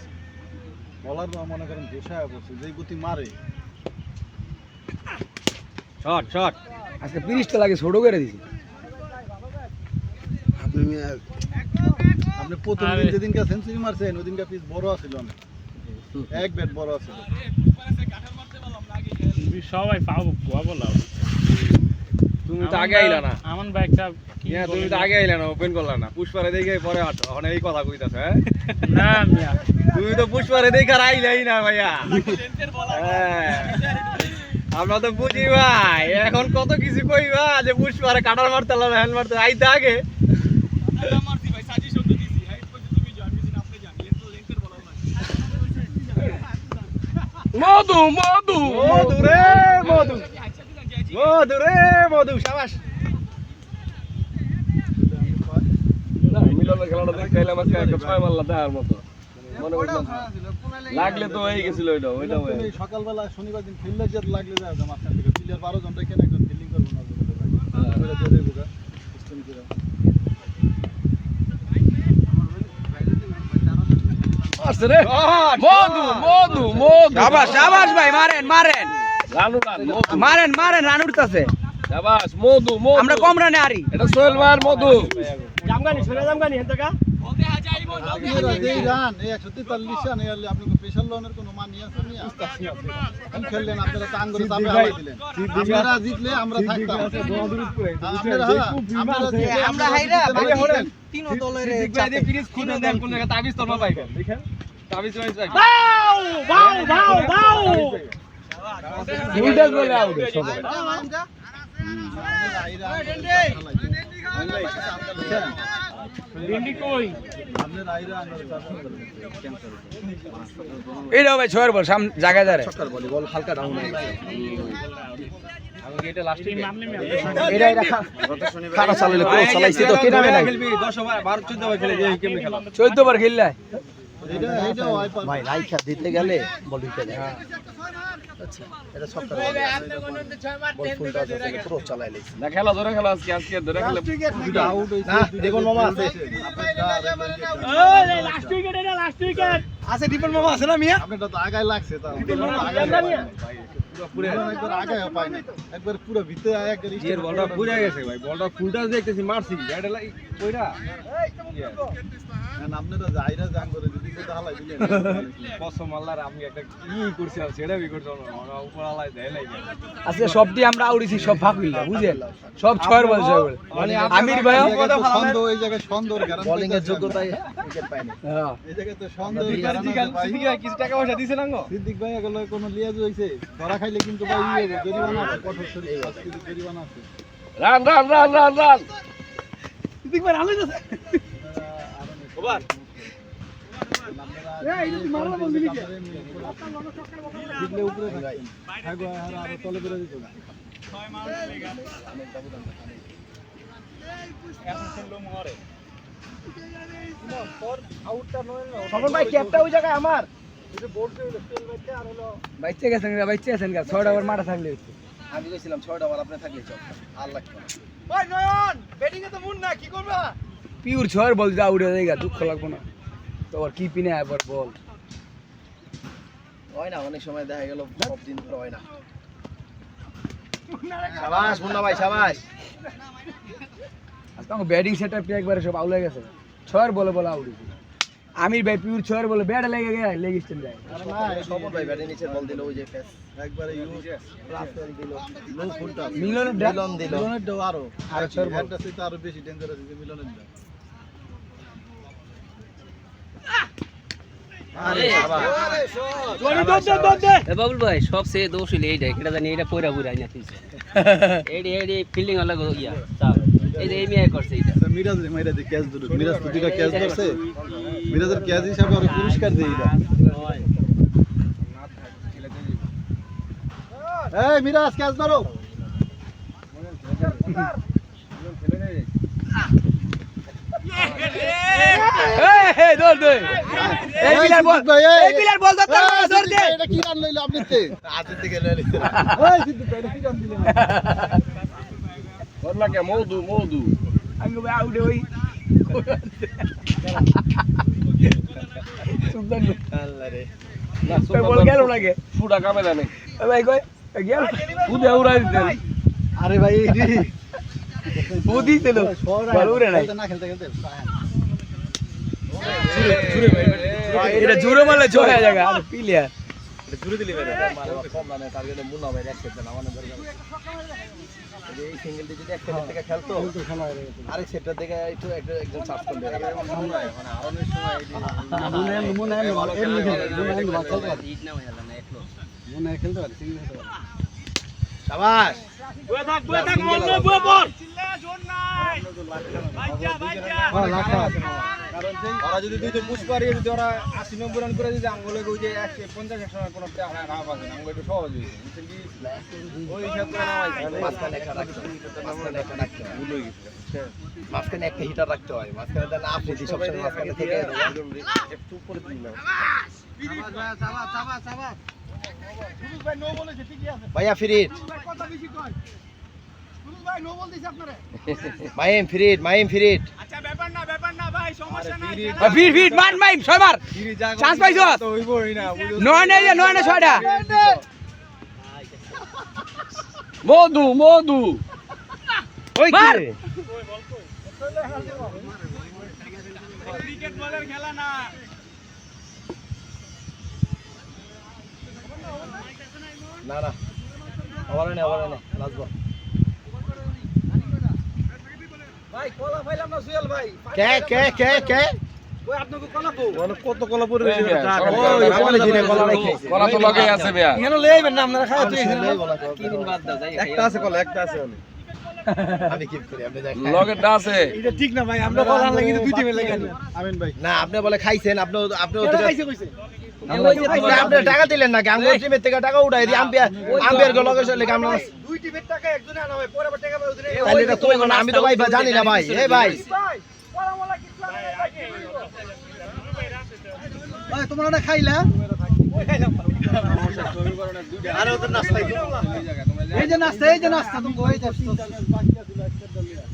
বলার মনে করেন ঘোষায় পড়ছে যেই গতি মারে শট আজকে 30টা লাগে ছোট করে দিছে আপনি প্রথম দিন যেদিনকে সেঞ্চুরি মারছেন ওইদিনকে পিচ বড় আছিল অনেক এক ব্যাট বড় আছিল সবাই পাবো বুয়া বলা তুমি তো আগে আইলা না আমার ভাই একটা কি ইয়া তুমি তো আগে আইলা না ওপেন করলা না পুষ্পারে দেখে পরে অনেক এই কথা কইতাছ হ্যাঁ না মিয়া তুমি তো পুষ্পারে দেখে আর আইলাই না ভাইয়া হ্যাঁ। আমরা তো বুঝি ভাই এখন কত কিছু কইবা যে পুষ্পারে কাটার মারতে না হ্যান্ড মারতে আইতে আগে মধু মধু মধু রে মধু মধু রে মধু শাবাশ মিলনের খেলাটা দেখতে এলাম আজকে একটা 6 মারলা দেওয়ার মতো মনে করলাম লাগলে তো হয়ে গেছিল ওইটা তুমি সকালবেলা শনিবার দিন ফিল্ডে যেতে লাগলে যায় মাঝখান থেকে প্লেয়ার 12 জন রেখে একজন ফিল্ডিং করবো না ওইটা দিয়ে দেবো গা সিস্টেম করে আসছে রে মধু মধু মধু শাবাশ শাবাশ ভাই মারেন রানু রান মধু মারেন রান উঠতাছে শাবাশ মধু মধু আমরা কম রানে আরি এটা সোহেল ভাইয়ের মধু জামগানি শুনে জামগানি হেন টাকা যেই রান এই 143 রান এলে আপনাকে স্পেশাল লোনের কোনো মানি আছে নি কি খেললেন আপনারা তো আঙ্গুরে চাপে হালাই দিলেন আপনারা জিতলে আমরা থাকতাম আমরা হাইরা তিন দলের চাপে প্লিজ খুলে দেন কোন জায়গা তাবিজ তোর পাইবেন দেখেন তাবিজ পাইবেন বাউ বাউ বাউ বাউ উল্টা বলে আউট সবাই ডিন্ডি কই এইটা ভাই ছয়ের বল সামনে জায়গায় দাঁড়ায় বল হালকা ডাউন হয়ে গেছে আমি এটা লাস্টে টিম নাম নেমে এটা খারাপ চালাইলে কোচ চালাইছে তো কে নামে নাই খেলবি 10 ওভার 12 14 ওভার খেলে যে কেমনে খেলা 14 বার খেললা এটা ভাই রাইখা দিতে গেলে বল দিতে যায় আচ্ছা এটা সবটা বল ফুলটা আছে পুরো চালাই লাইছে না খেলা ধরে খেলা আজকে ধরে খেলে দুটো আউট হইছে না, দেখুন মামা আছে। এই লাস্ট উইকেট এটা লাস্ট উইকেট আছে দীপন মামা আছে না মিয়া আপনারটা তো আগায় লাগছে তাও পুরো একবার আগায় পায় না একবার পুরো ভিতরে একবার এর বলটা পুরে গেছে ভাই বলটা ফুলটা দেখতেছি মারছি এটা লাগি কইরা আপনারা যাইরা জান করে যদি কোথা হালাই দিলেন কসম আল্লাহর আমি একটা কি করছি আর সেটা বি করছি না উপর আলাই দেয় লাগি আজকে সবটি আমরা আউড়িছি সব ফাঁক হইলা বুঝেন সব ছয়ের বল ছয় বল মানে আমির ভাই সন্দেহ এই জায়গায় সন্দেহ গ্যারান্টি বোলিং এর যোগ্যতায় উইকেট পায়নি হ্যাঁ এই জায়গায় তো সন্দেহ গ্যারান্টি পাই সিদ্দিক ভাই কিছু টাকা পয়সা দিছেন আঙ্গো সিদ্দিক ভাই এগুলো কোনো লিয়াজ হইছে ধরা খাইলে কিন্তু ভাই জরিমানা আছে কঠোর জরিমানা আছে run run run run run Siddique ভাই আলাই যাচ্ছে ওভার জিতলে উপরে থাকতেন থাকবো আরো তলে বেরো দিত না এখন শুনলো মরে স্বপন ভাই ক্যাপটা ওই জায়গায় আমার বাইচে গেছেন গা, বাইচে গেছেন গা, 6টা ওভার মারা থাকলে হইতো। আমি কইছিলাম 6টা ওভার আপনি থাকলে চল আর লাগবে না ওই নয়ন ব্যাটিং এ তো মুন না কি করবা পিওর 6 বল যা উড়ে যায় গা, দুঃখ লাগবো না তো আর কি পিনে আবার বল হয় না অনেক সময় দেখা গেল সব দিন ধরে হয় না শাবাশ মুন্না ভাই শাবাশ আজকে আমার ব্যাটিং সেটআপটা একবারে সব আউট হয়ে গেছে 6 বলে বলে আউট হইছে আমির ভাই পিওর 6 বলে ব্যাট লেগে গেছে লেগ স্টেন যায় আরে না স্বপন ভাই ব্যাটিং নিচে বল দিল ওই যে ফেস একবারে ইউজ রাস্তায় দিল লো ফুলটা মিলনের মিলন দিল মিলনের দাও আরো 6 বল এটা তো আরো বেশি ডেঞ্জারাস যে মিলনের দাও আরে শাবাশ বাবুল ভাই সবচেয়ে দোষ হইলে এইটাই কেটা জানি এটা পয়রা পুরা আইনা তুইছে এইডি ফিল্ডিং আলাদা ইয়া চাল এই যে এই মিয়া করছে এটা মিরাজ মাইরা দে ক্যাচ ধরে মিরাজ তো দুইটা ক্যাচ ধরছে মিরাজের ক্যাচ হিসাবে আর পুরস্কার দেই এটা এই মিরাজ ক্যাচ ধরো এই দৌড় দে এই প্লেয়ার বল ধরতে ধর দে এটা কি রান লইলো আপনি তে আজের দিকে লইলো ওই সিদ্ধু এটা কি রান দিলেন করলা কে মৌদু আমি ভাই আউট হই সুন্দর আল্লাহ রে বল গেল লাগে সুটা কামে জানে ভাই কই গেল উদে উড়াই দিতেন আরে ভাই এই বুদ্ধি ছিল বল উড়ে নাই না খেলতে খেলতে জুরে ভাই এটা জোরে মারলে জয় হয়ে যাবে আর প্লেয়ার জুরে দিলি ভাই মানে কম রানে টার্গেটে মুন্না ভাই এক সেট না মানে দরকার এই সিঙ্গেল ডিজিট এক সেট থেকে খেলতো আরেক সেটটা থেকে একটু একজন চার্জ করে দেয় মানে আরনের সময় মুন্না এমনি খেলতে ইট না হইলা না একলো মুন্না খেলতে পারে সিঙ্গেল খেলতে পারে শাবাশ বুয়া থাক মন না বুয়া বল চিল্লা জোর নাই বাইজা ওরা যদি দুইটা পুশ পারি যদি ওরা 80 90 রান করে যদি আঙ্গুলে কই যে 150 100 কোনো টাকা না পাবে আঙ্গুলে একটু সহজ হইছে বুঝছেন কি ওই হিসাব করে নামাই মাঝখানে একটা রাখতে ভুল হয়ে গেছে মাঝখানে একটা হিটার রাখতে হয় মাঝখানে দেন আপনি সবসময় মাঝখানে থেকে একটু উপরে দিলাম ভাইয়া ফিরিট মাইম ফিরিট আচ্ছা ব্যাপার না ভাই সমস্যা নাই ফিট মান মাই ছয়বার চান্স পাইছো তো হইবই না নয় না ছয়টা মধু ওই কি রে ক্রিকেট বলের খেলা না না ওভার নে লাস্ট বল ভাই কলা ফাইলাম না সুয়েল ভাই কে ওই আপনাকে কলা কো কত কলা পড়ে রইছে ওই বলে দিনে কলা রাখে কলা তো লগে আছে বেয়া এখানে লইবেন না আপনারা খায় তুই এখানে কি দিন বাদ দাও যাই একটা আছে কলা একটা আছে অনেক আমি কি করি আপনি দেখেন লগেরটা আছে এটা ঠিক না ভাই আমরা কলা লাগি দুই টিমে লাগানি আমিন ভাই না আপনি বলে খাইছেন আপনি খাইছে কইছে আপনি টাকা দিলেন না গাঙ্গো টিমের থেকে টাকা উঠাই দি আম্পায়ার গো লগে চলে আমরা দুই টিমের টাকা একজনে আনা হয় পরে আবার টাকা পাই ওদের তাহলে এটা তুমি না আমি তো ভাই জানি না ভাই এই ভাই ভাই তোমরা না খাইলা আরে ওদের নাস্তা এই যে নাস্তা তুমি ওই যে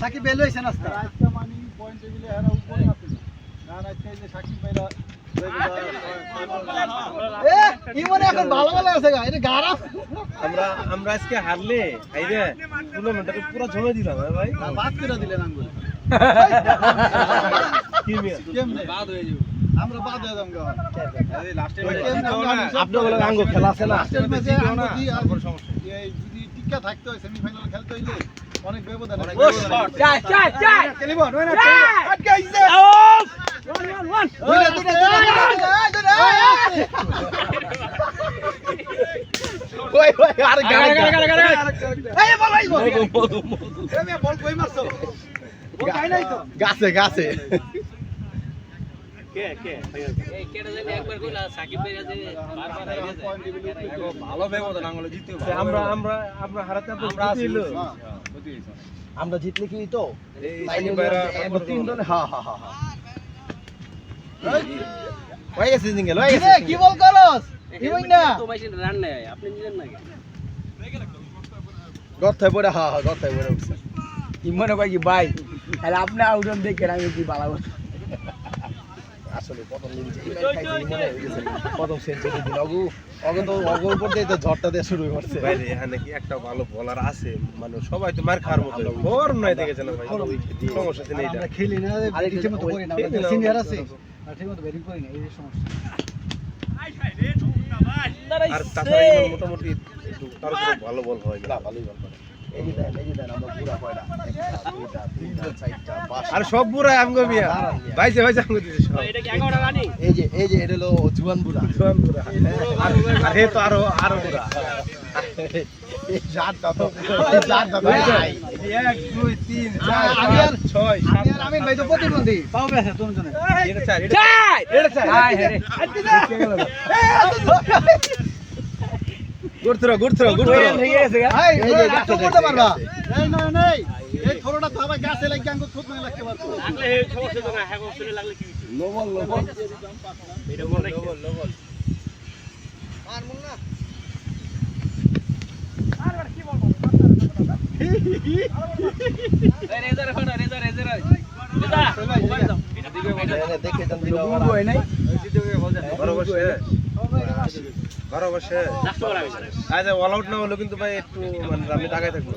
সাকি বেল হইছে নাস্তা আজকে মানি পয়েন্ট টেবিলে এরা উপরে আছে না আজকে এই যে সাকিব ভাইরা ইমনে এখন ভালো আছে গা এটা গারা আমরা আজকে হারলে আইরে টুর্নামেন্টটাকে পুরো ঝমে দিলাম ভাই বাদ করে দিলেন আঙ্গুল কি মিয়া কেমনে বাদ হয়ে যাবে আমরা বাদ হয়ে যাম গা এই লাস্টে আপনাদের আঙ্গুল খেলা আছে না লাস্টের ম্যাচে না তারপর সমস্যা এই যদি টিকা থাকতে হয় সেমিফাইনাল খেলতে হইলে অনেক ব্যবধান চাই খেলিব নয় না আটকাইছে ওই আর গাছে কে কে এই কেটে জানি একবার কইলা সাকিব ভাই আছে বারবার হাইরে যায় ভালো ব্যবধান আঙ্গুলে জিততে আমরা আমরা আমরা হারাতে আমরা ছিল আমরা জিতলে কি তো এই সাকিব ভাইরা তিন দলে হ্যাঁ হ্যাঁ হ্যাঁ হয়ে গেছে সিঙ্গেল হয়ে গেছে কি বল করস ইবই না তো ভাই রান নেই আপনি নিলেন না গথায় পড়ে হ্যাঁ হ্যাঁ গথায় পড়ে উঠছে ইমনে কয় কি ভাই তাহলে আপনি আউটন দেখেন আমি কি বালাবো আসলে প্রথম দিন প্রথম সেঞ্চুরি দিল অগু তো অগুর উপর দিয়ে তো ঝড়টা দিয়ে শুরু করছে ভাই এখানে কি একটা ভালো বোলার আছে মানে সবাই তো মার খাওয়ার মতো গরম নাই দেখেছেন ভাই সমস্যা নেই এটা আমরা খেলি না আর ঠিক মতো করি না আমরা সিনিয়র আছে আর ঠিক মতো ব্যাটিং করি না এই সমস্যা আর তাছাড়া এই মোটামুটি একটু তার উপরে ভালো বল হয় না ভালোই বল করে এই যে দেন আমরা পুরা কয়টা একটা দুইটা তিনটা চারটা পাঁচটা আর সব বুড়া আমগো মিয়া ভাইছে ভাইছে আমগো দিছে সব এটা কি 11টা রানি এই যে এটা হলো জুয়ান বুড়া সব বুড়া আর হে তো আরো বুড়া এই জাতটা তো এই জাতটা ভাই 1 2 3 4 5 6 আমি ভাই তো প্রতিবন্ধী পাও বেছে তুমি জনে 7 এটা 4 এটা চাই হাই রে গুড়থরা ঠিক আছে গা এই যে গাছ করতে পারবা এই নয় এই থরোটা তো আবার গাছে লাগি আঙ্গুর খুব না লাগতে পারতো লাগলে এই সমস্যা তো না হ্যাঁ বলে লাগলে কি লোবল এটা বল নাকি আর মন না এই রেজার হড়া রেজার মোবাইল দাও দেখে দাম দিল লোক হয় নাই ঘরে বসে লাস্ট বল আমি আজ অল আউট না হলো কিন্তু ভাই একটু মানে আমি টাকায় থাকবো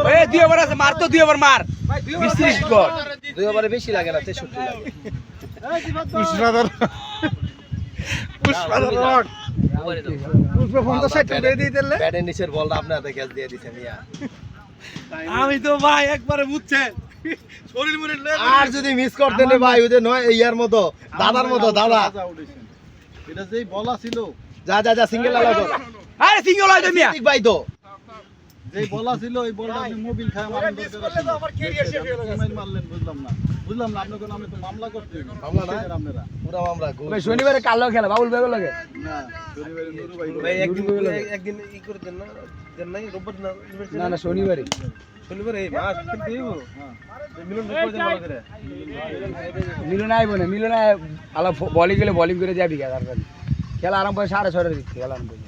ওই দুই ওভার আছে মার তো দুই ওভার মার 20 স্কোর দুই ওভারে বেশি লাগে না 63 লাগে পুষ্পাদার রড মোবাইল দাও পুষ্পা 50 60 দিয়ে দিতেলে ব্যাটের নিচের বলটা আপনাদের ক্যাচ দিয়ে দিছে মিয়া আমি তো ভাই একবারে বুঝছে শরীর মরে আর যদি মিস করতে নে ভাই ওই যে নয় ইয়ার মতো দাদার মতো দাদা এটা যেই বলা ছিল যা সিঙ্গেল লাগা কর আরে সিঙ্গল হয় মিয়া ঠিক ভাই তো যেই বলা ছিল এই বলটা আপনি মোবিল খায় মারেন দরকার আমার ক্যারিয়ার শেষ হয়ে গেল মারলেন বুঝলাম না আপনাদের নামে তো মামলা করতে হবে মামলা না? আপনারা পুরা মামলা ভাই শনিবারে কালো খেলা বাবুল ভাই লাগে না পরিবারের নুরু ভাই ভাই একদিন ই করে দেন না দেন নাই রোবট না না শনিবারে শনিবার এই মাস কিন্তু এই মিলন করে দেন বলা করে মিলন আইব না মিলন আলা বলিং গেলে বলিং করে যাবি তারপর খেলা আরম্ভ হয় 6:30 দিক খেলা আরম্ভ হয়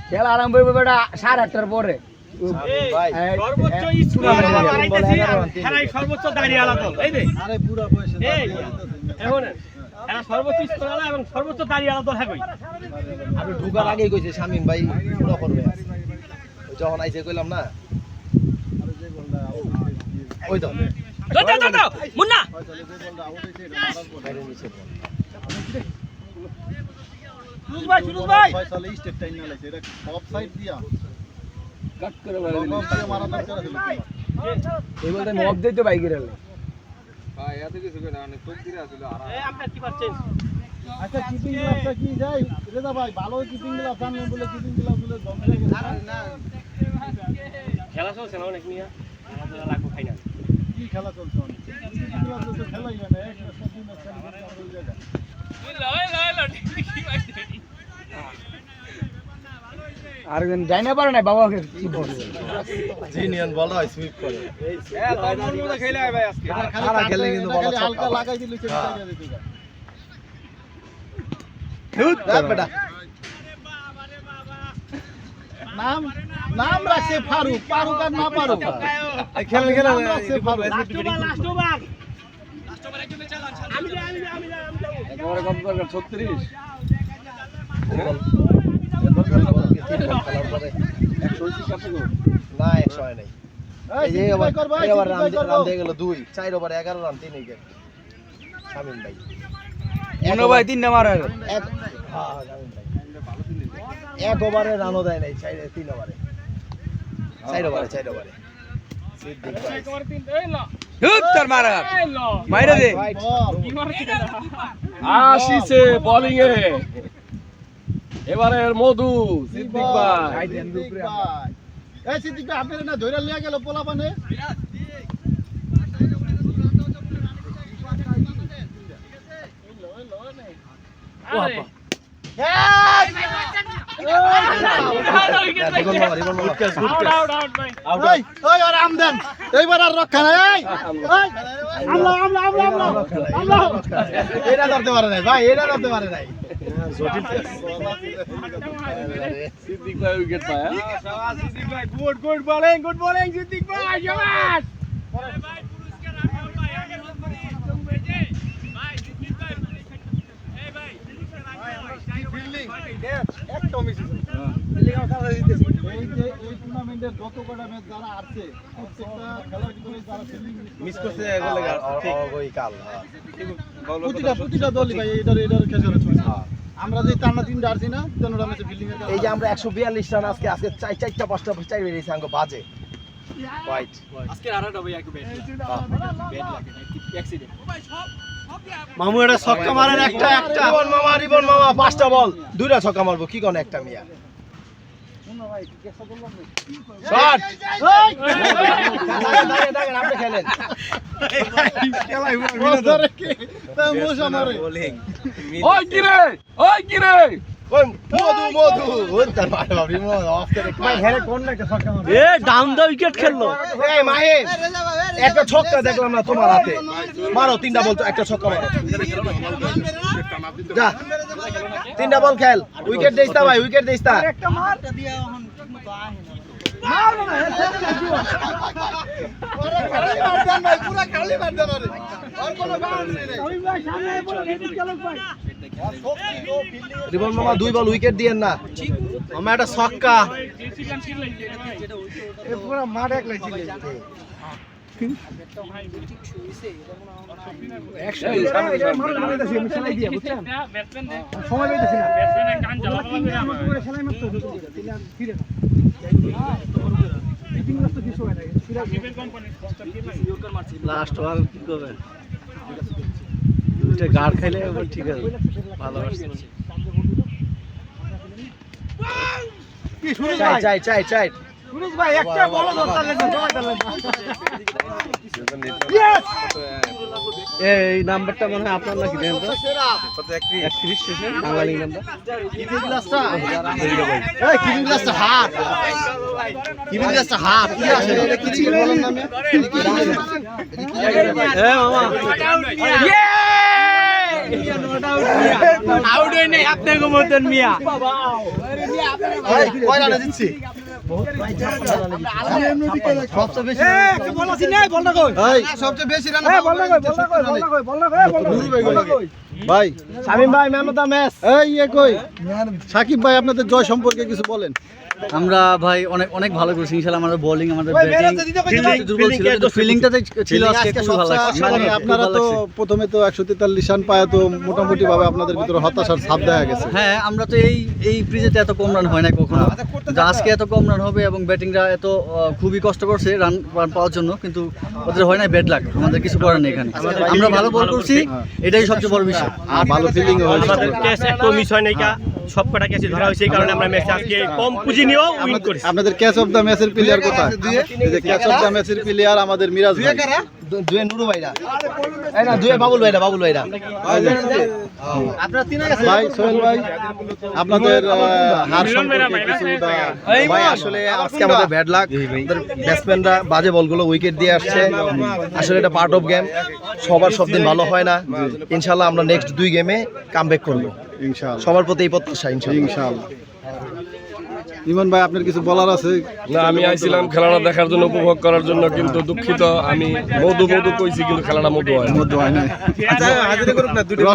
খেলা আরম্ভ হইব বেটা 8:30টার পরে ভাই সর্বোচ্চ স্কোর মারাইতেছি খেলায় সর্বোচ্চ দাঁড়িয়ে আলা দল এই রে আরে পুরা বয়সে এই এখন এরা সর্বোচ্চ স্কোর আলা এবং সর্বোচ্চ দাঁড়িয়ে আলা দল হ্যাঁ কই আমি ঢুকার আগেই কইছে শামিম ভাই পুরা করবে যখন আইছে কইলাম না ওই তো দাও মুন্না ফয়সালে যে বলটা আউট হইছে এটা মারার পর ব্যাটের নিচে বল সুরজ ভাই ফয়সালে স্টেপ টাইম না লাগছে এটা অফসাইড দিয়া কাট করে লং অফ দিয়ে মারা দরকার ছিল এই বলতে মগ দেই তো বাইকের হলে এই আপনার কি পাচ্ছেন আচ্ছা কিপিং গ্লাভটা কি যাই রেজা ভাই ভালো কিপিং গ্লাভ জানলেন বলে কিপিং গ্লাভ গুলো জমে গেছে খেলা চলছে না অনেক মিয়া আমাদের লাগবো ফাইনাল কি খেলা চলছে অনেক কিপিং গ্লাভ তো খেলাই হয় না এক ম্যাচ দুই ম্যাচ খেলা আমাদের জায়গা আর জানি পারে না বাবাকে কি বলছে জিনিয়ন বল হয় সুইপ করে খেলে ভাই আজকে খারাপ খেলে কিন্তু বল হালকা লাগাই দিলে সে জায়গা দিতে যায় বেটা নাম রাখছে ফারুক ফারুক আর না ফারুক খেলে নাম রাখছে ফারুক লাস্ট ওভার আমি একেবারে কম দরকার 36 না 100 হয় নাই এই যে এবার রান দিয়ে গেল 2 4 ওভারে 11 রান 3 উইকেট শামিম ভাই মনে ভাই 3 নাম্বার আর এক হ্যাঁ শামিম ভাই এক ওভারে রানও দেয় নাই 3 ওভারে 4 ওভারে সিদ্দিক ভাই একেবারে তিন এই ল তোর মারা এই ল মাইরা দে কি মারছি এটা আসিছে বোলিং এ এবারে মধু সিদ্দিক ভাই সিদ্দিক ভাই এই সিদ্দিক ভাই আপনার না ধইরা নিয়ে গেল পোলা পানে ওই আর আমদান এইবার আর রক্ষা নাই এই আমলা এটা ধরতে পারে নাই ভাই, এটা ধরতে পারে নাই। সিদ্দিক ভাই উইকেট পায়। সিদ্দিক ভাই গুড বোলিং সিদ্দিক ভাই শাবাশ ভাই পুরস্কার রাখো ভাই আগে ভাই সিদ্দিক ভাই এই ভাই পুরস্কার রাখো ফিল্ডিং একদম মিস এই যে এই টুর্নামেন্টের যত কটা ম্যাচ যারা আসছে প্রত্যেকটা খেলার ভিতরে যারা ফিল্ডিং মিস করছে এগুলো ঠিক ওই কাল। প্রতিটা দলই ভাই এটার খেসারে চলছে আমরা যে টানা তিনটা আসছি না তেনরা ম্যাচে ফিল্ডিং এর এই যে আমরা 142 রান আজকে চারটা পাঁচটা চার বেরিয়েছে আঙ্গ বাজে হোয়াইট। মামু এটা ছক্কা মারেন একটা রিবন মামা পাঁচটা বল দুইটা ছক্কা মারবো কি কোন একটা মিয়া শট দেখেন আপনি খেলেন মশা মারে ওই কিরে ওই মধু ওইটা মারে বাবরি মধু অফ করে ভাই হেরে কোন একটা ছক্কা মারবে এ ডাউন দা উইকেট খেললো। এই মাহিন একটা ছক্কা দেখলাম না তোমার হাতে, মারো তিনটা বল, একটা ছক্কা মারো যা, তিনটা বল খেল, উইকেট দেইস না ভাই, উইকেট দেইস না। রিবন মামা দুই বল উইকেট দিয়েন না মামা, একটা ছক্কা পুরো মাঠ এক লাগছিল। লাস্ট ওভার কি করবে, দুইটা গাড় খাইলে ঠিক আছে, ভালো আসছে। চাই ভাই একটা বল ধরতে এই নাম্বারটা মনে হয় আপনার নাকি দেন তো, 31 শেষে বাঙালি নাম্বার। আউট হই নাই আপনি গো মতন মিয়া ভাই শামিম ভাই ম্যান অফ দ্য ম্যাচ। এই কই সাকিব ভাই আপনাদের জয় সম্পর্কে কিছু বলেন। আমরা ভাই অনেক ভালো করেছি ইনশাআল্লাহ। আমাদের বোলিং, আমাদের ব্যাটিং দুর্বল ছিল, কিন্তু ফিল্ডিংটা ছিল আজকে খুব ভালো লাগছে। মানে আপনারা তো প্রথমে তো 143 রান পায় তো মোটামুটি ভাবে আপনাদের ভিতরে হতাশার ছাপ দেখা গেছে। হ্যাঁ, আমরা তো এই প্রিজেতে এত কম রান হয় না কখনো, কিন্তু আজকে এত কম রান হবে এবং ব্যাটিংরা এত খুবই কষ্ট করছে রান পাওয়ার জন্য, কিন্তু ওদের হয় না ব্যাড লাক, আমাদের কিছু করার নেই এখানে। আমরা ভালো বল করছি, এটাই সবচেয়ে বড় বিষয়। আর ভালো ফিল্ডিং হয়েছে। ক্যাচ একটু মিস হয় নাই, সবকটা ক্যাচ ধরা হয়েছে, এই কারণে আমরা ম্যাচে আজকে কম পুঁজি নিয়েও উইন করেছি। আপনাদের ক্যাচ অফ দ্য ম্যাচের প্লেয়ার কোথায়? এই যে ক্যাচ অফ দ্য ম্যাচের প্লেয়ার আমাদের মিরাজ ভাই। দুয়ে নুরু ভাইরা, এই না দুয়ে বাবুল ভাইরা ভাই সোহেল ভাই আপনাদের হার সম্পর্কে কিছুটা ভাই। আসলে আজকে আমাদের ব্যাড লাক, আমাদের ব্যাটসম্যানরা বাজে বলগুলো উইকেট দিয়ে আসছে। আসলে এটা পার্ট অফ গেম, সবার সব দিন ভালো হয় না। ইনশাআল্লাহ আমরা নেক্সট 2 গেমে কামব্যাক করব ইনশাআল্লাহ। সবার প্রতি এই প্রত্যাশা ইনশাআল্লাহ। ইনশাআল্লাহ। ইমন ভাই আপনার কিছু বলার আছে? না, আমি আইছিলাম খেলাটা দেখার জন্য, উপভোগ করার জন্য, কিন্তু দুঃখিত আমি মধু কইছি কিন্তু খেলাটা মধু হয় না। মধ্যে হয় না।